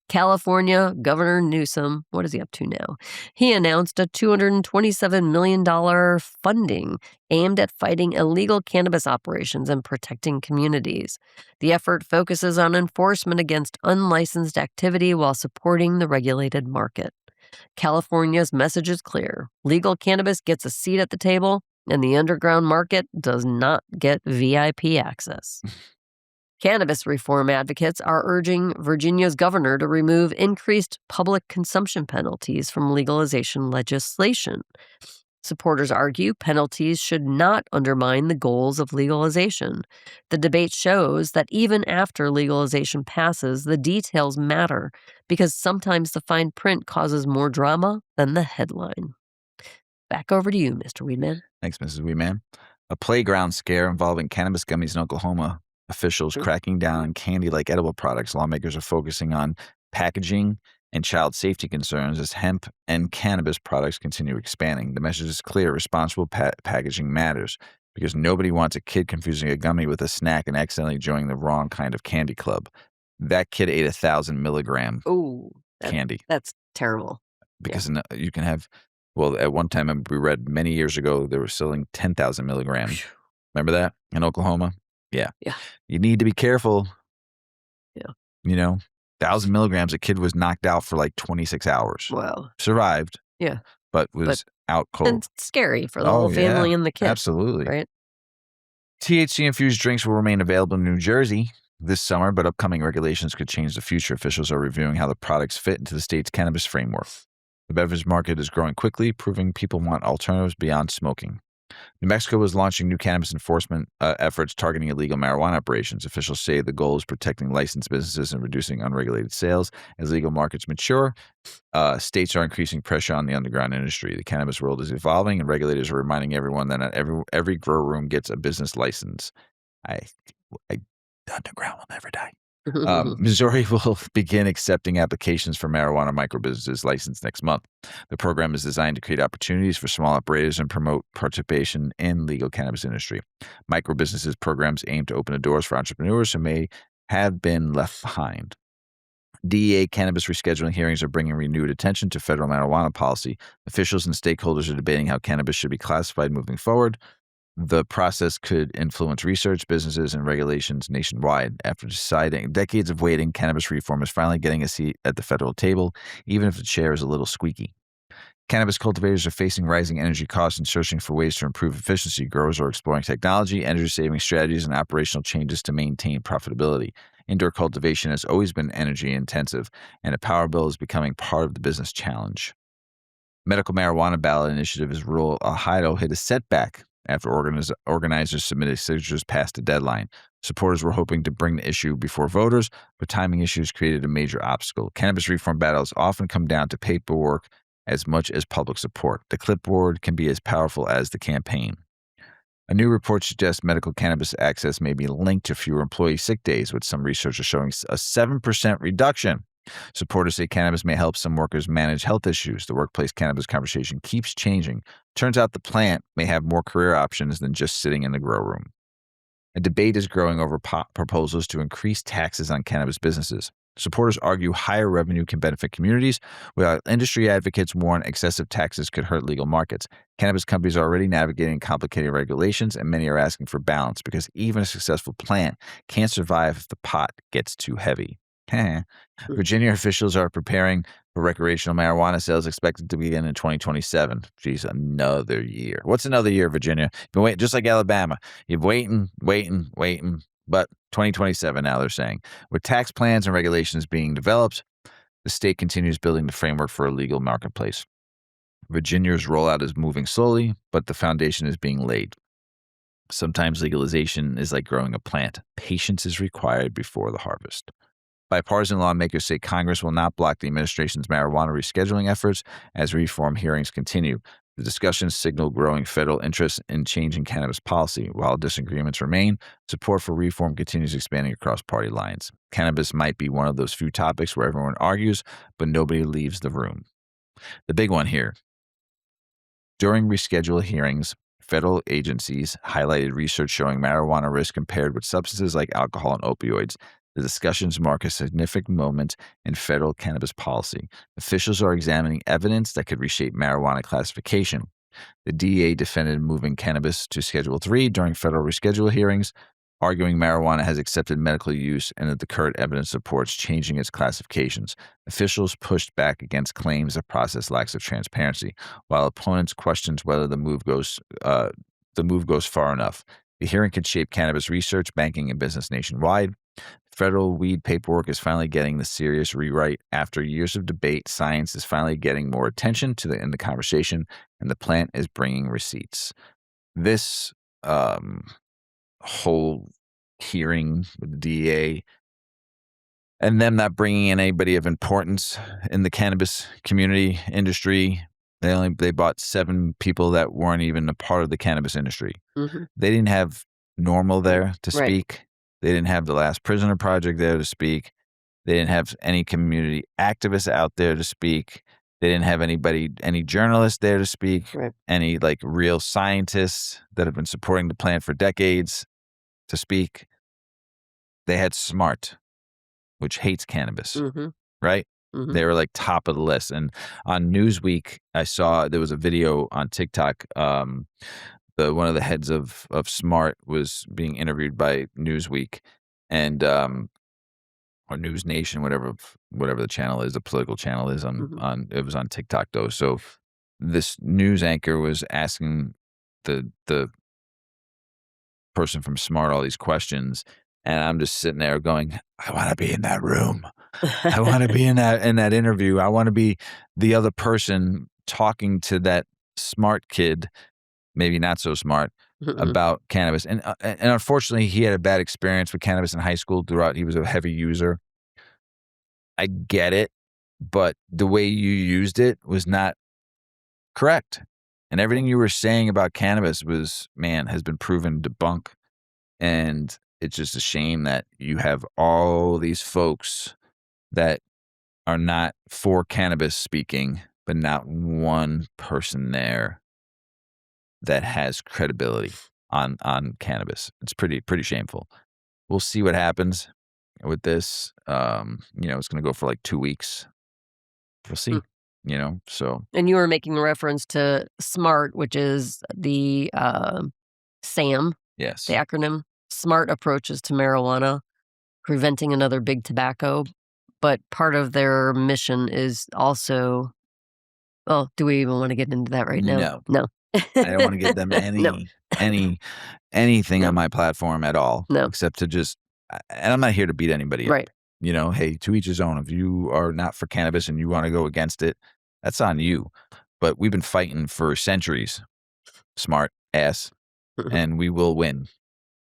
California Governor Newsom, what is he up to now? He announced a $227 million funding aimed at fighting illegal cannabis operations and protecting communities. The effort focuses on enforcement against unlicensed activity while supporting the regulated market. California's message is clear. Legal cannabis gets a seat at the table, and the underground market does not get VIP access. Cannabis reform advocates are urging Virginia's governor to remove increased public consumption penalties from legalization legislation. Supporters argue penalties should not undermine the goals of legalization. The debate shows that even after legalization passes, the details matter because sometimes the fine print causes more drama than the headline. Back over to you, Mr. Weedman. Thanks, Mrs. Weedman. A playground scare involving cannabis gummies in Oklahoma. Officials cracking down on candy-like edible products. Lawmakers are focusing on packaging and child safety concerns as hemp and cannabis products continue expanding. The message is clear. Responsible packaging matters because nobody wants a kid confusing a gummy with a snack and accidentally joining the wrong kind of candy club. That kid ate 1,000 milligram candy. That's terrible. Because you can have, well, at one time we read many years ago, they were selling 10,000 milligrams. Remember that in Oklahoma? Yeah. You need to be careful. Yeah. 1,000 milligrams, a kid was knocked out for like 26 hours. Wow. Survived. Yeah. But was out cold. And scary for the whole family and the kid. Absolutely. Right? THC-infused drinks will remain available in New Jersey this summer, but upcoming regulations could change the future. Officials are reviewing how the products fit into the state's cannabis framework. The beverage market is growing quickly, proving people want alternatives beyond smoking. New Mexico is launching new cannabis enforcement efforts targeting illegal marijuana operations. Officials say the goal is protecting licensed businesses and reducing unregulated sales. As legal markets mature, states are increasing pressure on the underground industry. The cannabis world is evolving, and regulators are reminding everyone that not every grow room gets a business license. The underground will never die. Missouri will begin accepting applications for marijuana microbusinesses licensed next month. The program is designed to create opportunities for small operators and promote participation in legal cannabis industry. Microbusinesses programs aim to open the doors for entrepreneurs who may have been left behind. DEA cannabis rescheduling hearings are bringing renewed attention to federal marijuana policy. Officials and stakeholders are debating how cannabis should be classified moving forward. The process could influence research, businesses, and regulations nationwide. After deciding decades of waiting, cannabis reform is finally getting a seat at the federal table, even if the chair is a little squeaky. Cannabis cultivators are facing rising energy costs and searching for ways to improve efficiency. Growers are exploring technology, energy-saving strategies, and operational changes to maintain profitability. Indoor cultivation has always been energy-intensive, and a power bill is becoming part of the business challenge. Medical marijuana ballot initiative is rural Ohio hit a setback after organizers submitted signatures past the deadline. Supporters were hoping to bring the issue before voters, but timing issues created a major obstacle. Cannabis reform battles often come down to paperwork as much as public support. The clipboard can be as powerful as the campaign. A new report suggests medical cannabis access may be linked to fewer employee sick days, with some researchers showing a 7% reduction. Supporters say cannabis may help some workers manage health issues. The workplace cannabis conversation keeps changing. Turns out the plant may have more career options than just sitting in the grow room. A debate is growing over proposals to increase taxes on cannabis businesses. Supporters argue higher revenue can benefit communities, while industry advocates warn excessive taxes could hurt legal markets. Cannabis companies are already navigating complicated regulations, and many are asking for balance because even a successful plant can't survive if the pot gets too heavy. Virginia officials are preparing for recreational marijuana sales expected to begin in 2027. Geez, another year. What's another year, Virginia? You've been waiting, just like Alabama. You're waiting. But 2027 now, they're saying, with tax plans and regulations being developed, the state continues building the framework for a legal marketplace. Virginia's rollout is moving slowly, but the foundation is being laid. Sometimes legalization is like growing a plant. Patience is required before the harvest. Bipartisan lawmakers say Congress will not block the administration's marijuana rescheduling efforts as reform hearings continue. The discussions signal growing federal interest in changing cannabis policy. While disagreements remain, support for reform continues expanding across party lines. Cannabis might be one of those few topics where everyone argues, but nobody leaves the room. The big one here. During rescheduled hearings, federal agencies highlighted research showing marijuana risk compared with substances like alcohol and opioids. The discussions mark a significant moment in federal cannabis policy. Officials are examining evidence that could reshape marijuana classification. The DEA defended moving cannabis to Schedule 3 during federal reschedule hearings, arguing marijuana has accepted medical use and that the current evidence supports changing its classifications. Officials pushed back against claims the process lacks of transparency, while opponents questioned whether the move goes far enough. The hearing could shape cannabis research, banking, and business nationwide. Federal weed paperwork is finally getting the serious rewrite. After years of debate, science is finally getting more attention in the conversation, and the plant is bringing receipts. This whole hearing with the DEA and them not bringing in anybody of importance in the cannabis community industry. They bought 7 people that weren't even a part of the cannabis industry. Mm-hmm. They didn't have Normal there to Right. speak. They didn't have the Last Prisoner Project there to speak. They didn't have any community activists out there to speak. They didn't have any journalists there to speak, Right. any like real scientists that have been supporting the plant for decades to speak. They had Smart, which hates cannabis, Mm-hmm. right? Mm-hmm. They were like top of the list. And on Newsweek, I saw there was a video on TikTok. One of the heads of Smart was being interviewed by Newsweek and or News Nation, whatever the channel is, the political channel is on it was on TikTok though. So this news anchor was asking the person from Smart all these questions, and I'm just sitting there going, I want to be in that room. I want to be in that interview. I want to be the other person talking to that smart kid, maybe not so smart, about cannabis. And unfortunately, he had a bad experience with cannabis in high school. Throughout, he was a heavy user. I get it, but the way you used it was not correct. And everything you were saying about cannabis has been proven to bunk. And it's just a shame that you have all these folks that are not for cannabis speaking, but not one person there that has credibility on cannabis. It's pretty shameful. We'll see what happens with this. It's going to go for like 2 weeks. We'll see. So. And you were making reference to SMART, which is the SAM, Yes. the acronym, Smart Approaches to Marijuana, Preventing Another Big Tobacco. But part of their mission is also, do we even want to get into that right now? No. I don't want to give them anything on my platform at all. No. Except to just, and I'm not here to beat anybody right. up. Hey, to each his own. If you are not for cannabis and you want to go against it, that's on you. But we've been fighting for centuries, smart ass, and we will win.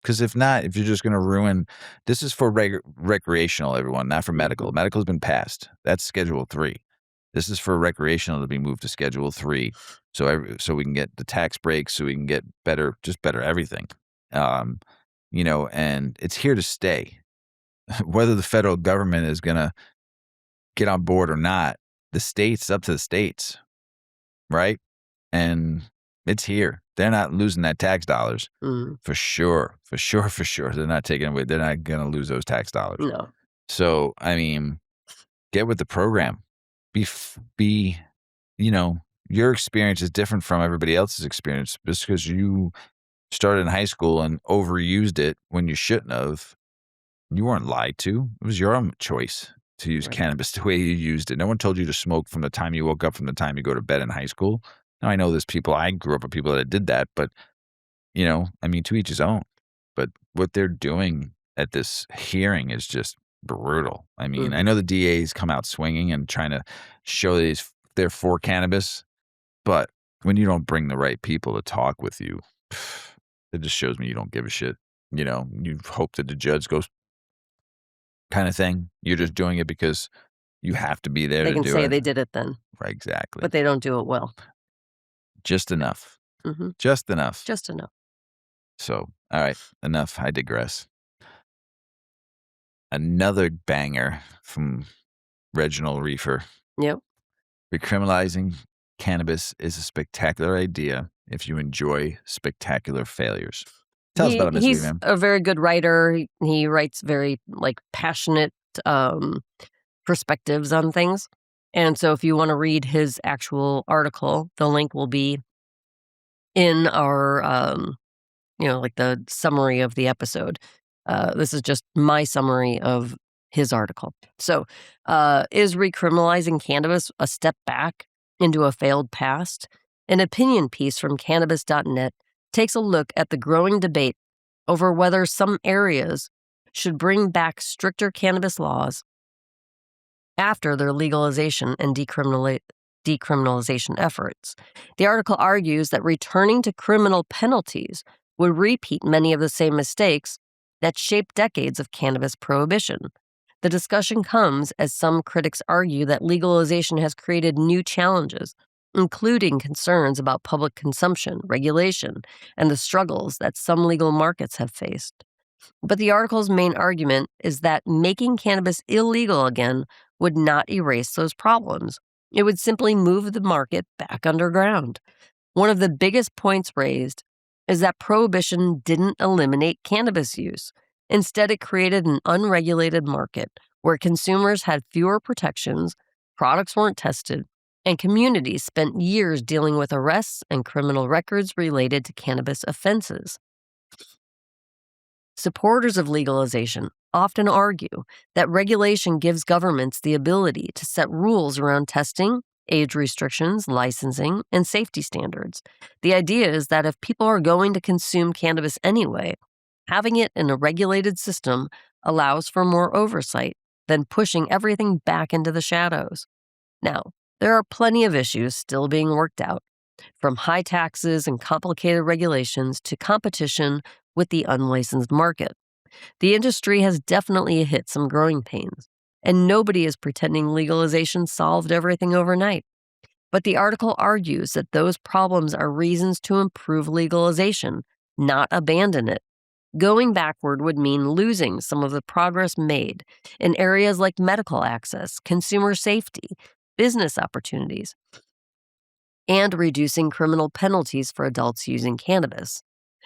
Because if not, if you're just going to ruin, this is for recreational, everyone, not for medical. Medical has been passed. That's Schedule 3. This is for recreational to be moved to Schedule 3. So we can get the tax breaks, so we can get better everything. And it's here to stay. Whether the federal government is going to get on board or not, it's up to the states, right? And it's here. They're not losing that tax dollars for sure. They're not taking away. They're not going to lose those tax dollars. No. So, I mean, get with the program. Be, your experience is different from everybody else's experience. Just because you started in high school and overused it when you shouldn't have, you weren't lied to. It was your own choice to use cannabis the way you used it. No one told you to smoke from the time you woke up, from the time you go to bed in high school. Now, I know there's people, I grew up with people that did that, but, to each his own. But what they're doing at this hearing is just brutal. I mean, I Mhm. know the DA's come out swinging and trying to show they're for cannabis, but when you don't bring the right people to talk with you, it just shows me you don't give a shit. You hope that the judge goes kind of thing. You're just doing it because you have to be there They to can do say it. they did it then, Right, exactly. but they don't do it well. Just enough. Mhm. Just enough. Just enough. So, all right, enough. I digress. Another banger from Reginald Reefer. Yep. Recriminalizing cannabis is a spectacular idea if you enjoy spectacular failures. Tell us about it, Miss He's Weedman. a very good writer. He writes very, passionate, perspectives on things, and so if you wanna read his actual article, the link will be in our, the summary of the episode. This is just my summary of his article. So, is recriminalizing cannabis a step back into a failed past? An opinion piece from cannabis.net takes a look at the growing debate over whether some areas should bring back stricter cannabis laws after their legalization and decriminalization efforts. The article argues that returning to criminal penalties would repeat many of the same mistakes that shaped decades of cannabis prohibition. The discussion comes as some critics argue that legalization has created new challenges, including concerns about public consumption, regulation, and the struggles that some legal markets have faced. But the article's main argument is that making cannabis illegal again would not erase those problems. It would simply move the market back underground. One of the biggest points raised is that prohibition didn't eliminate cannabis use. Instead, it created an unregulated market where consumers had fewer protections, products weren't tested, and communities spent years dealing with arrests and criminal records related to cannabis offenses. Supporters of legalization often argue that regulation gives governments the ability to set rules around testing, age restrictions, licensing, and safety standards. The idea is that if people are going to consume cannabis anyway, having it in a regulated system allows for more oversight than pushing everything back into the shadows. Now, there are plenty of issues still being worked out, from high taxes and complicated regulations to competition with the unlicensed market. The industry has definitely hit some growing pains, and nobody is pretending legalization solved everything overnight. But the article argues that those problems are reasons to improve legalization, not abandon it. Going backward would mean losing some of the progress made in areas like medical access, consumer safety, business opportunities, and reducing criminal penalties for adults using cannabis.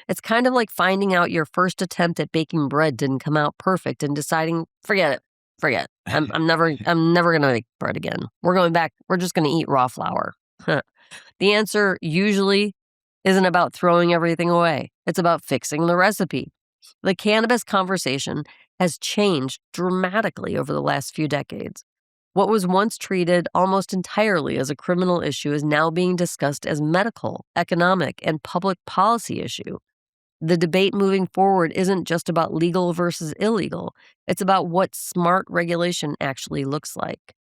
It's kind of like finding out your first attempt at baking bread didn't come out perfect and deciding, forget it, forget. I'm never gonna make bread again. We're going back. We're just gonna eat raw flour. The answer usually isn't about throwing everything away. It's about fixing the recipe. The cannabis conversation has changed dramatically over the last few decades. What was once treated almost entirely as a criminal issue is now being discussed as medical, economic, and public policy issue. The debate moving forward isn't just about legal versus illegal. It's about what smart regulation actually looks like.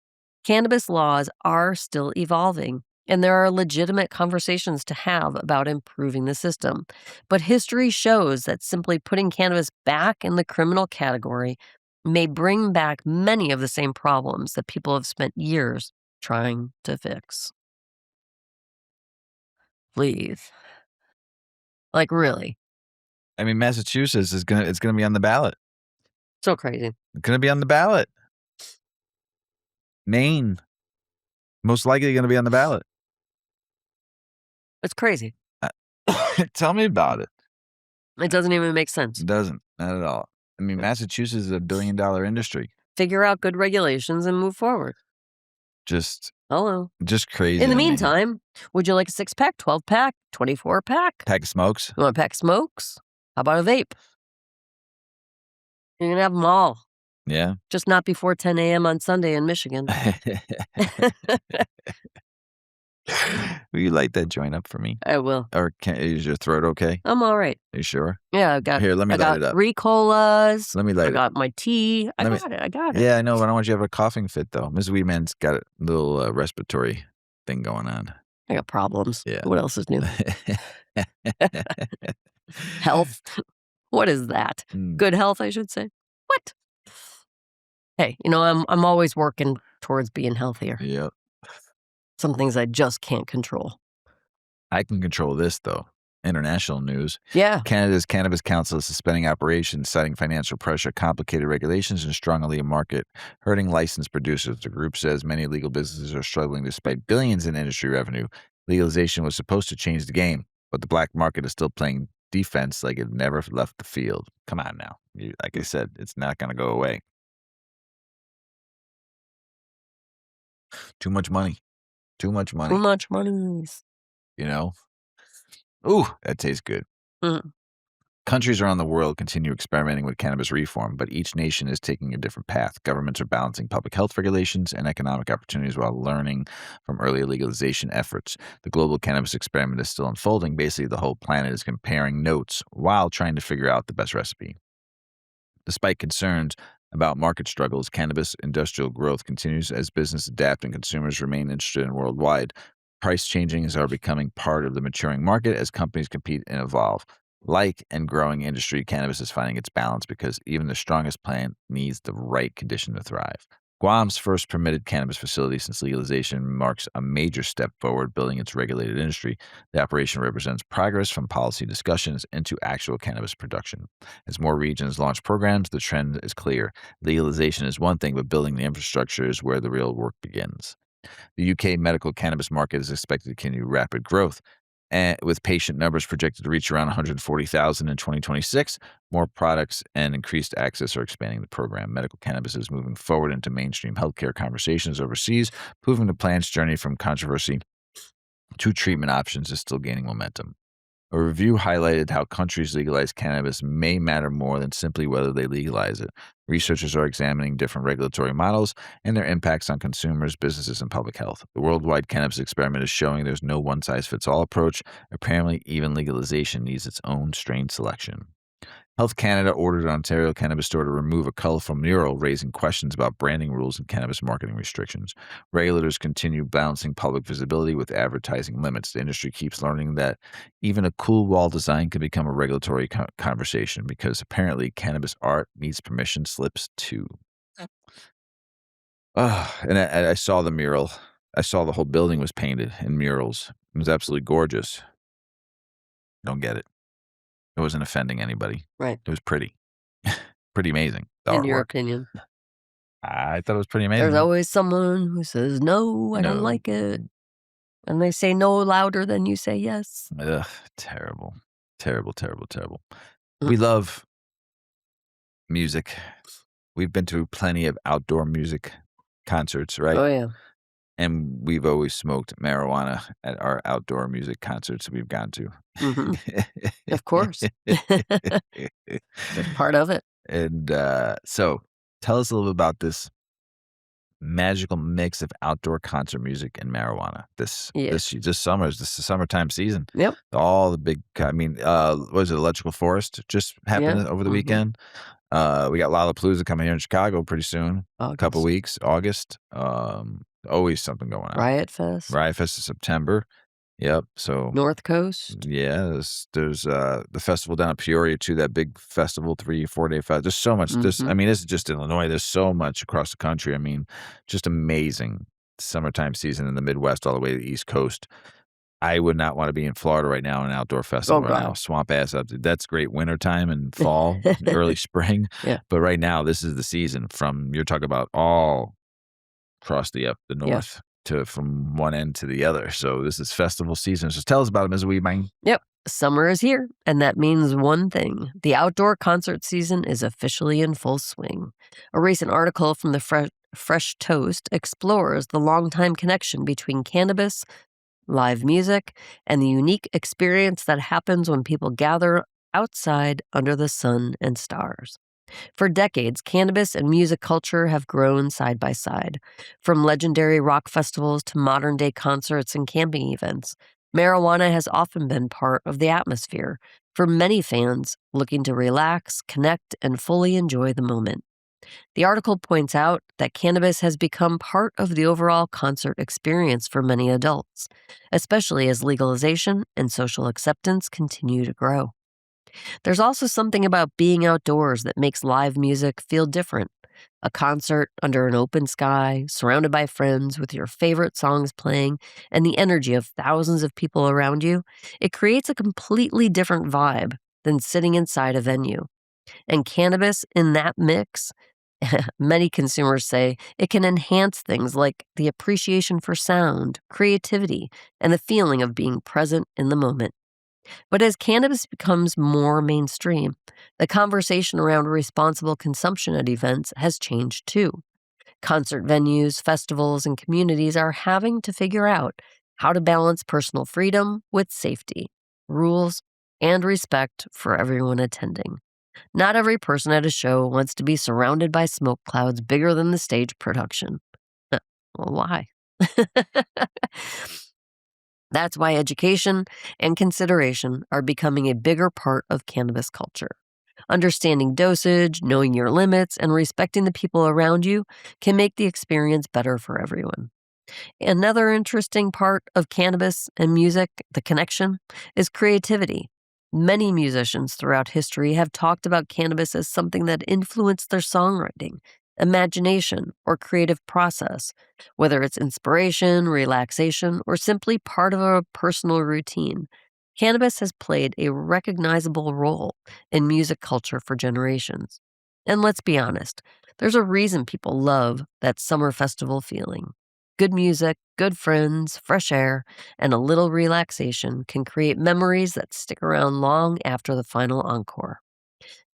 Cannabis laws are still evolving, and there are legitimate conversations to have about improving the system. But history shows that simply putting cannabis back in the criminal category may bring back many of the same problems that people have spent years trying to fix. Please. Like, really. I mean, Massachusetts it's gonna be on the ballot. So crazy. It's gonna be on the ballot. Maine, most likely gonna be on the ballot. It's crazy. Tell me about it. It doesn't even make sense. It doesn't, not at all. I mean, Massachusetts is a billion-dollar industry. Figure out good regulations and move forward. Just Hello. crazy. In the to me. meantime, would you like a 6-pack, 12-pack, 24-pack? Pack of smokes. You want a pack of smokes? How about a vape? You can have them all, Yeah. just not before 10 a.m. on Sunday in Michigan. Will you light that joint up for me? I will. Or is your throat okay? I'm all right. Are you sure? Yeah, Here, let me I light got it up. 3 colas. Let me light I it. got my tea. I got it. Yeah, I know, but I don't want you to have a coughing fit, though. Mrs. Weedman's got a little respiratory thing going on. I got problems. Yeah. What else is new? Health. What is that? Good health, I should say. What? Hey, I'm always working towards being healthier. Yep. Some things I just can't control. I can control this, though. International news. Yeah. Canada's Cannabis Council is suspending operations, citing financial pressure, complicated regulations, and strong illegal market, hurting licensed producers. The group says many legal businesses are struggling despite billions in industry revenue. Legalization was supposed to change the game, but the black market is still playing defense like it never left the field. Come on now. Like I said, it's not going to go away. Too much money. Too much money. Too much money. Ooh, that tastes good. Mm. Countries around the world continue experimenting with cannabis reform, but each nation is taking a different path. Governments are balancing public health regulations and economic opportunities while learning from early legalization efforts. The global cannabis experiment is still unfolding. Basically, the whole planet is comparing notes while trying to figure out the best recipe. Despite concerns about market struggles, cannabis industrial growth continues as businesses adapt and consumers remain interested in worldwide. Price changings are becoming part of the maturing market as companies compete and evolve. Like and growing industry, cannabis is finding its balance because even the strongest plant needs the right condition to thrive. Guam's first permitted cannabis facility since legalization marks a major step forward building its regulated industry. The operation represents progress from policy discussions into actual cannabis production. As more regions launch programs, the trend is clear. Legalization is one thing, but building the infrastructure is where the real work begins. The UK medical cannabis market is expected to continue rapid growth, and with patient numbers projected to reach around 140,000 in 2026, more products and increased access are expanding the program. Medical cannabis is moving forward into mainstream healthcare conversations overseas, proving the plant's journey from controversy to treatment options is still gaining momentum. A review highlighted how countries legalize cannabis may matter more than simply whether they legalize it. Researchers are examining different regulatory models and their impacts on consumers, businesses, and public health. The worldwide cannabis experiment is showing there's no one-size-fits-all approach. Apparently, even legalization needs its own strain selection. Health Canada ordered an Ontario cannabis store to remove a colorful mural, raising questions about branding rules and cannabis marketing restrictions. Regulators continue balancing public visibility with advertising limits. The industry keeps learning that even a cool wall design can become a regulatory conversation because apparently cannabis art needs permission slips too. And I saw the mural. I saw the whole building was painted in murals. It was absolutely gorgeous. Don't get it. It wasn't offending anybody. Right. It was pretty. Pretty amazing. The In your artwork. opinion. I thought it was pretty amazing. There's always someone who says, no, I don't like it. And they say no louder than you say yes. Ugh, terrible. Terrible, terrible, terrible. We love music. We've been to plenty of outdoor music concerts, right? Oh, yeah. And we've always smoked marijuana at our outdoor music concerts we've gone to. Of course. It's part of it. And so tell us a little bit about this magical mix of outdoor concert music and marijuana. This summer is the summertime season. Yep. All the big, was it Electrical Forest just happened over the weekend? We got Lollapalooza coming here in Chicago pretty soon. A couple weeks, August. Always something going on. Riot Fest. Riot Fest is September. Yep. So North Coast. Yeah, there's the festival down in Peoria too. That big festival, 3-4 day festival. There's so much. This is just Illinois. There's so much across the country. I mean, just amazing summertime season in the Midwest all the way to the East Coast. I would not want to be in Florida right now, an outdoor festival right now. Swamp ass up. That's great wintertime and fall, early spring. Yeah. But right now, this is the season you're talking about all across the north. From one end to the other. So this is festival season. So tell us about it, Ms. Weedman. Yep. Summer is here, and that means one thing. The outdoor concert season is officially in full swing. A recent article from the Fresh Toast explores the longtime connection between cannabis, live music, and the unique experience that happens when people gather outside under the sun and stars. For decades, cannabis and music culture have grown side by side. From legendary rock festivals to modern-day concerts and camping events, marijuana has often been part of the atmosphere for many fans looking to relax, connect, and fully enjoy the moment. The article points out that cannabis has become part of the overall concert experience for many adults, especially as legalization and social acceptance continue to grow. There's also something about being outdoors that makes live music feel different. A concert under an open sky, surrounded by friends with your favorite songs playing, and the energy of thousands of people around you, it creates a completely different vibe than sitting inside a venue. And cannabis in that mix, many consumers say it can enhance things like the appreciation for sound, creativity, and the feeling of being present in the moment. But as cannabis becomes more mainstream, the conversation around responsible consumption at events has changed too. Concert venues, festivals, and communities are having to figure out how to balance personal freedom with safety, rules, and respect for everyone attending. Not every person at a show wants to be surrounded by smoke clouds bigger than the stage production. Well, why? That's why education and consideration are becoming a bigger part of cannabis culture. Understanding dosage, knowing your limits, and respecting the people around you can make the experience better for everyone. Another interesting part of cannabis and music, the connection, is creativity. Many musicians throughout history have talked about cannabis as something that influenced their songwriting, imagination, or creative process, whether it's inspiration, relaxation, or simply part of a personal routine. Cannabis has played a recognizable role in music culture for generations. And let's be honest, there's a reason people love that summer festival feeling. Good music, good friends, fresh air, and a little relaxation can create memories that stick around long after the final encore.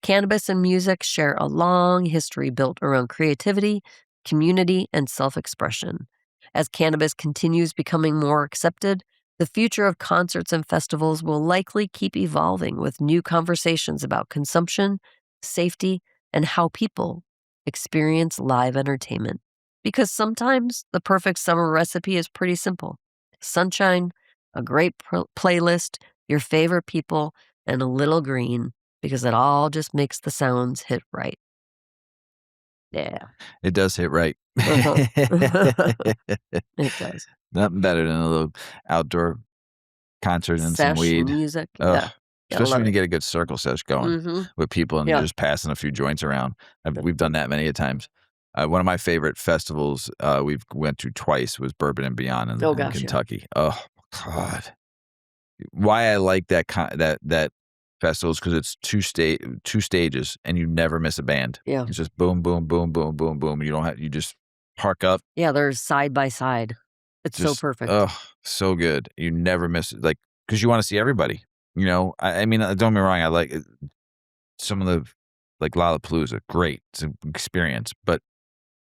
Cannabis and music share a long history built around creativity, community, and self expression. As cannabis continues becoming more accepted, the future of concerts and festivals will likely keep evolving with new conversations about consumption, safety, and how people experience live entertainment. Because sometimes the perfect summer recipe is pretty simple: sunshine, a great playlist, your favorite people, and a little green, because it all just makes the sounds hit right. Yeah. It does hit right. Uh-huh. It does. Nothing better than a little outdoor concert and some Sesh weed. music. Ugh. Yeah. I Especially love when you it. get a good circle sesh going Mhm. with people and Yeah. just passing a few joints around. We've done that many a times. One of my favorite festivals we've went to twice was Bourbon and Beyond in Oh gosh, yeah. Kentucky. Oh God. Why I like that festival is because it's two stages and you never miss a band. Yeah. It's just boom, boom, boom, boom, boom, boom. You just park up. Yeah, they're side by side. It's so Just perfect. so good. You never miss it, like, because you wanna see everybody, you know? I mean, don't get me wrong, I like it some of the like, Lollapalooza, great, it's an experience, but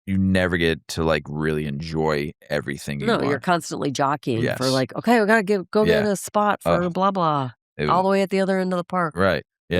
you never get to, like, really enjoy everything you No, you're want. constantly jockeying for Yes. like, okay, we gotta go get Yeah. a spot for Oh, blah blah. it All was the way at the other end of the park. right, Yeah.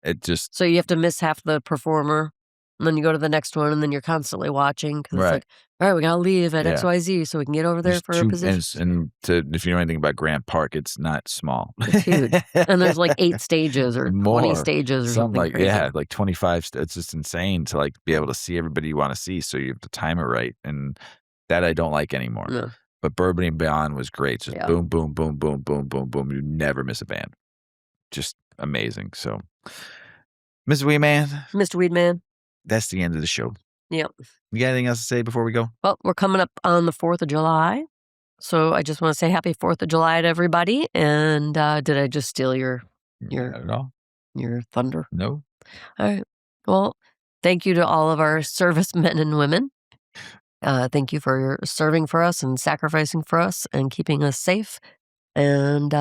yeah. It just So you have to miss half the performer, and then you go to the next one, and then you're constantly watching because it's right, like, all right, we gotta leave at yeah. XYZ so we can get over there There's for a 2 position. and to if you know anything about Grant Park, it's not small. It's huge. And there's like 8 stages or 20 More. stages or Something something like crazy. yeah, like 25 it's just insane to, like, be able to see everybody you wanna see, so you have to time it right, and that I don't like anymore. No. But Bourbon and Beyond was great, just Yeah. boom, boom, boom, boom, boom, boom, boom, you never miss a band. Just amazing, so Mr. Weedman, Mr. Weedman. that's the end of the show. Yep. You got anything else to say before we go? Well, we're coming up on the 4th of July. So I just want to say happy 4th of July to everybody. And did I just steal your Not at all. thunder? No? All right. Well, thank you to all of our servicemen and women. Thank you for serving for us and sacrificing for us and keeping us safe. And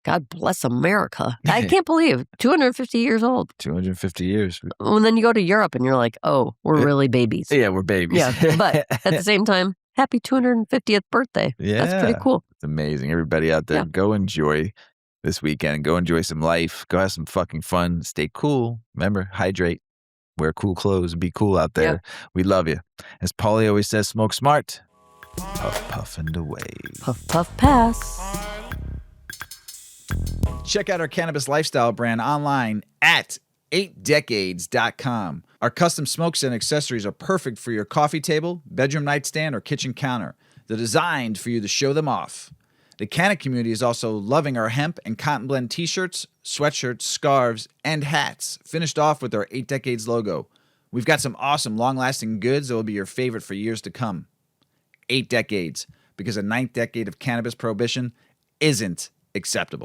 God bless America. I can't believe 250 years old. 250 years. And then you go to Europe and you're like, oh, we're really babies. Yeah, we're babies. Yeah. But at the same time, happy 250th birthday. Yeah. That's pretty cool. It's amazing. Everybody out there, Yeah. go enjoy this weekend. Go enjoy some life. Go have some fucking fun. Stay cool. Remember, hydrate. wear cool clothes, be cool out Yeah. there. We love you. As Paulie always says, smoke smart. Puff, puff, and away. Puff, puff, pass. Check out our cannabis lifestyle brand online at 8decades.com. Our custom smokes and accessories are perfect for your coffee table, bedroom nightstand, or kitchen counter. They're designed for you to show them off. The Canna community is also loving our hemp and cotton blend t-shirts, sweatshirts, scarves, and hats, finished off with our 8 Decades logo. We've got some awesome long-lasting goods that will be your favorite for years to come. 8 Decades, because a 9th decade of cannabis prohibition isn't acceptable.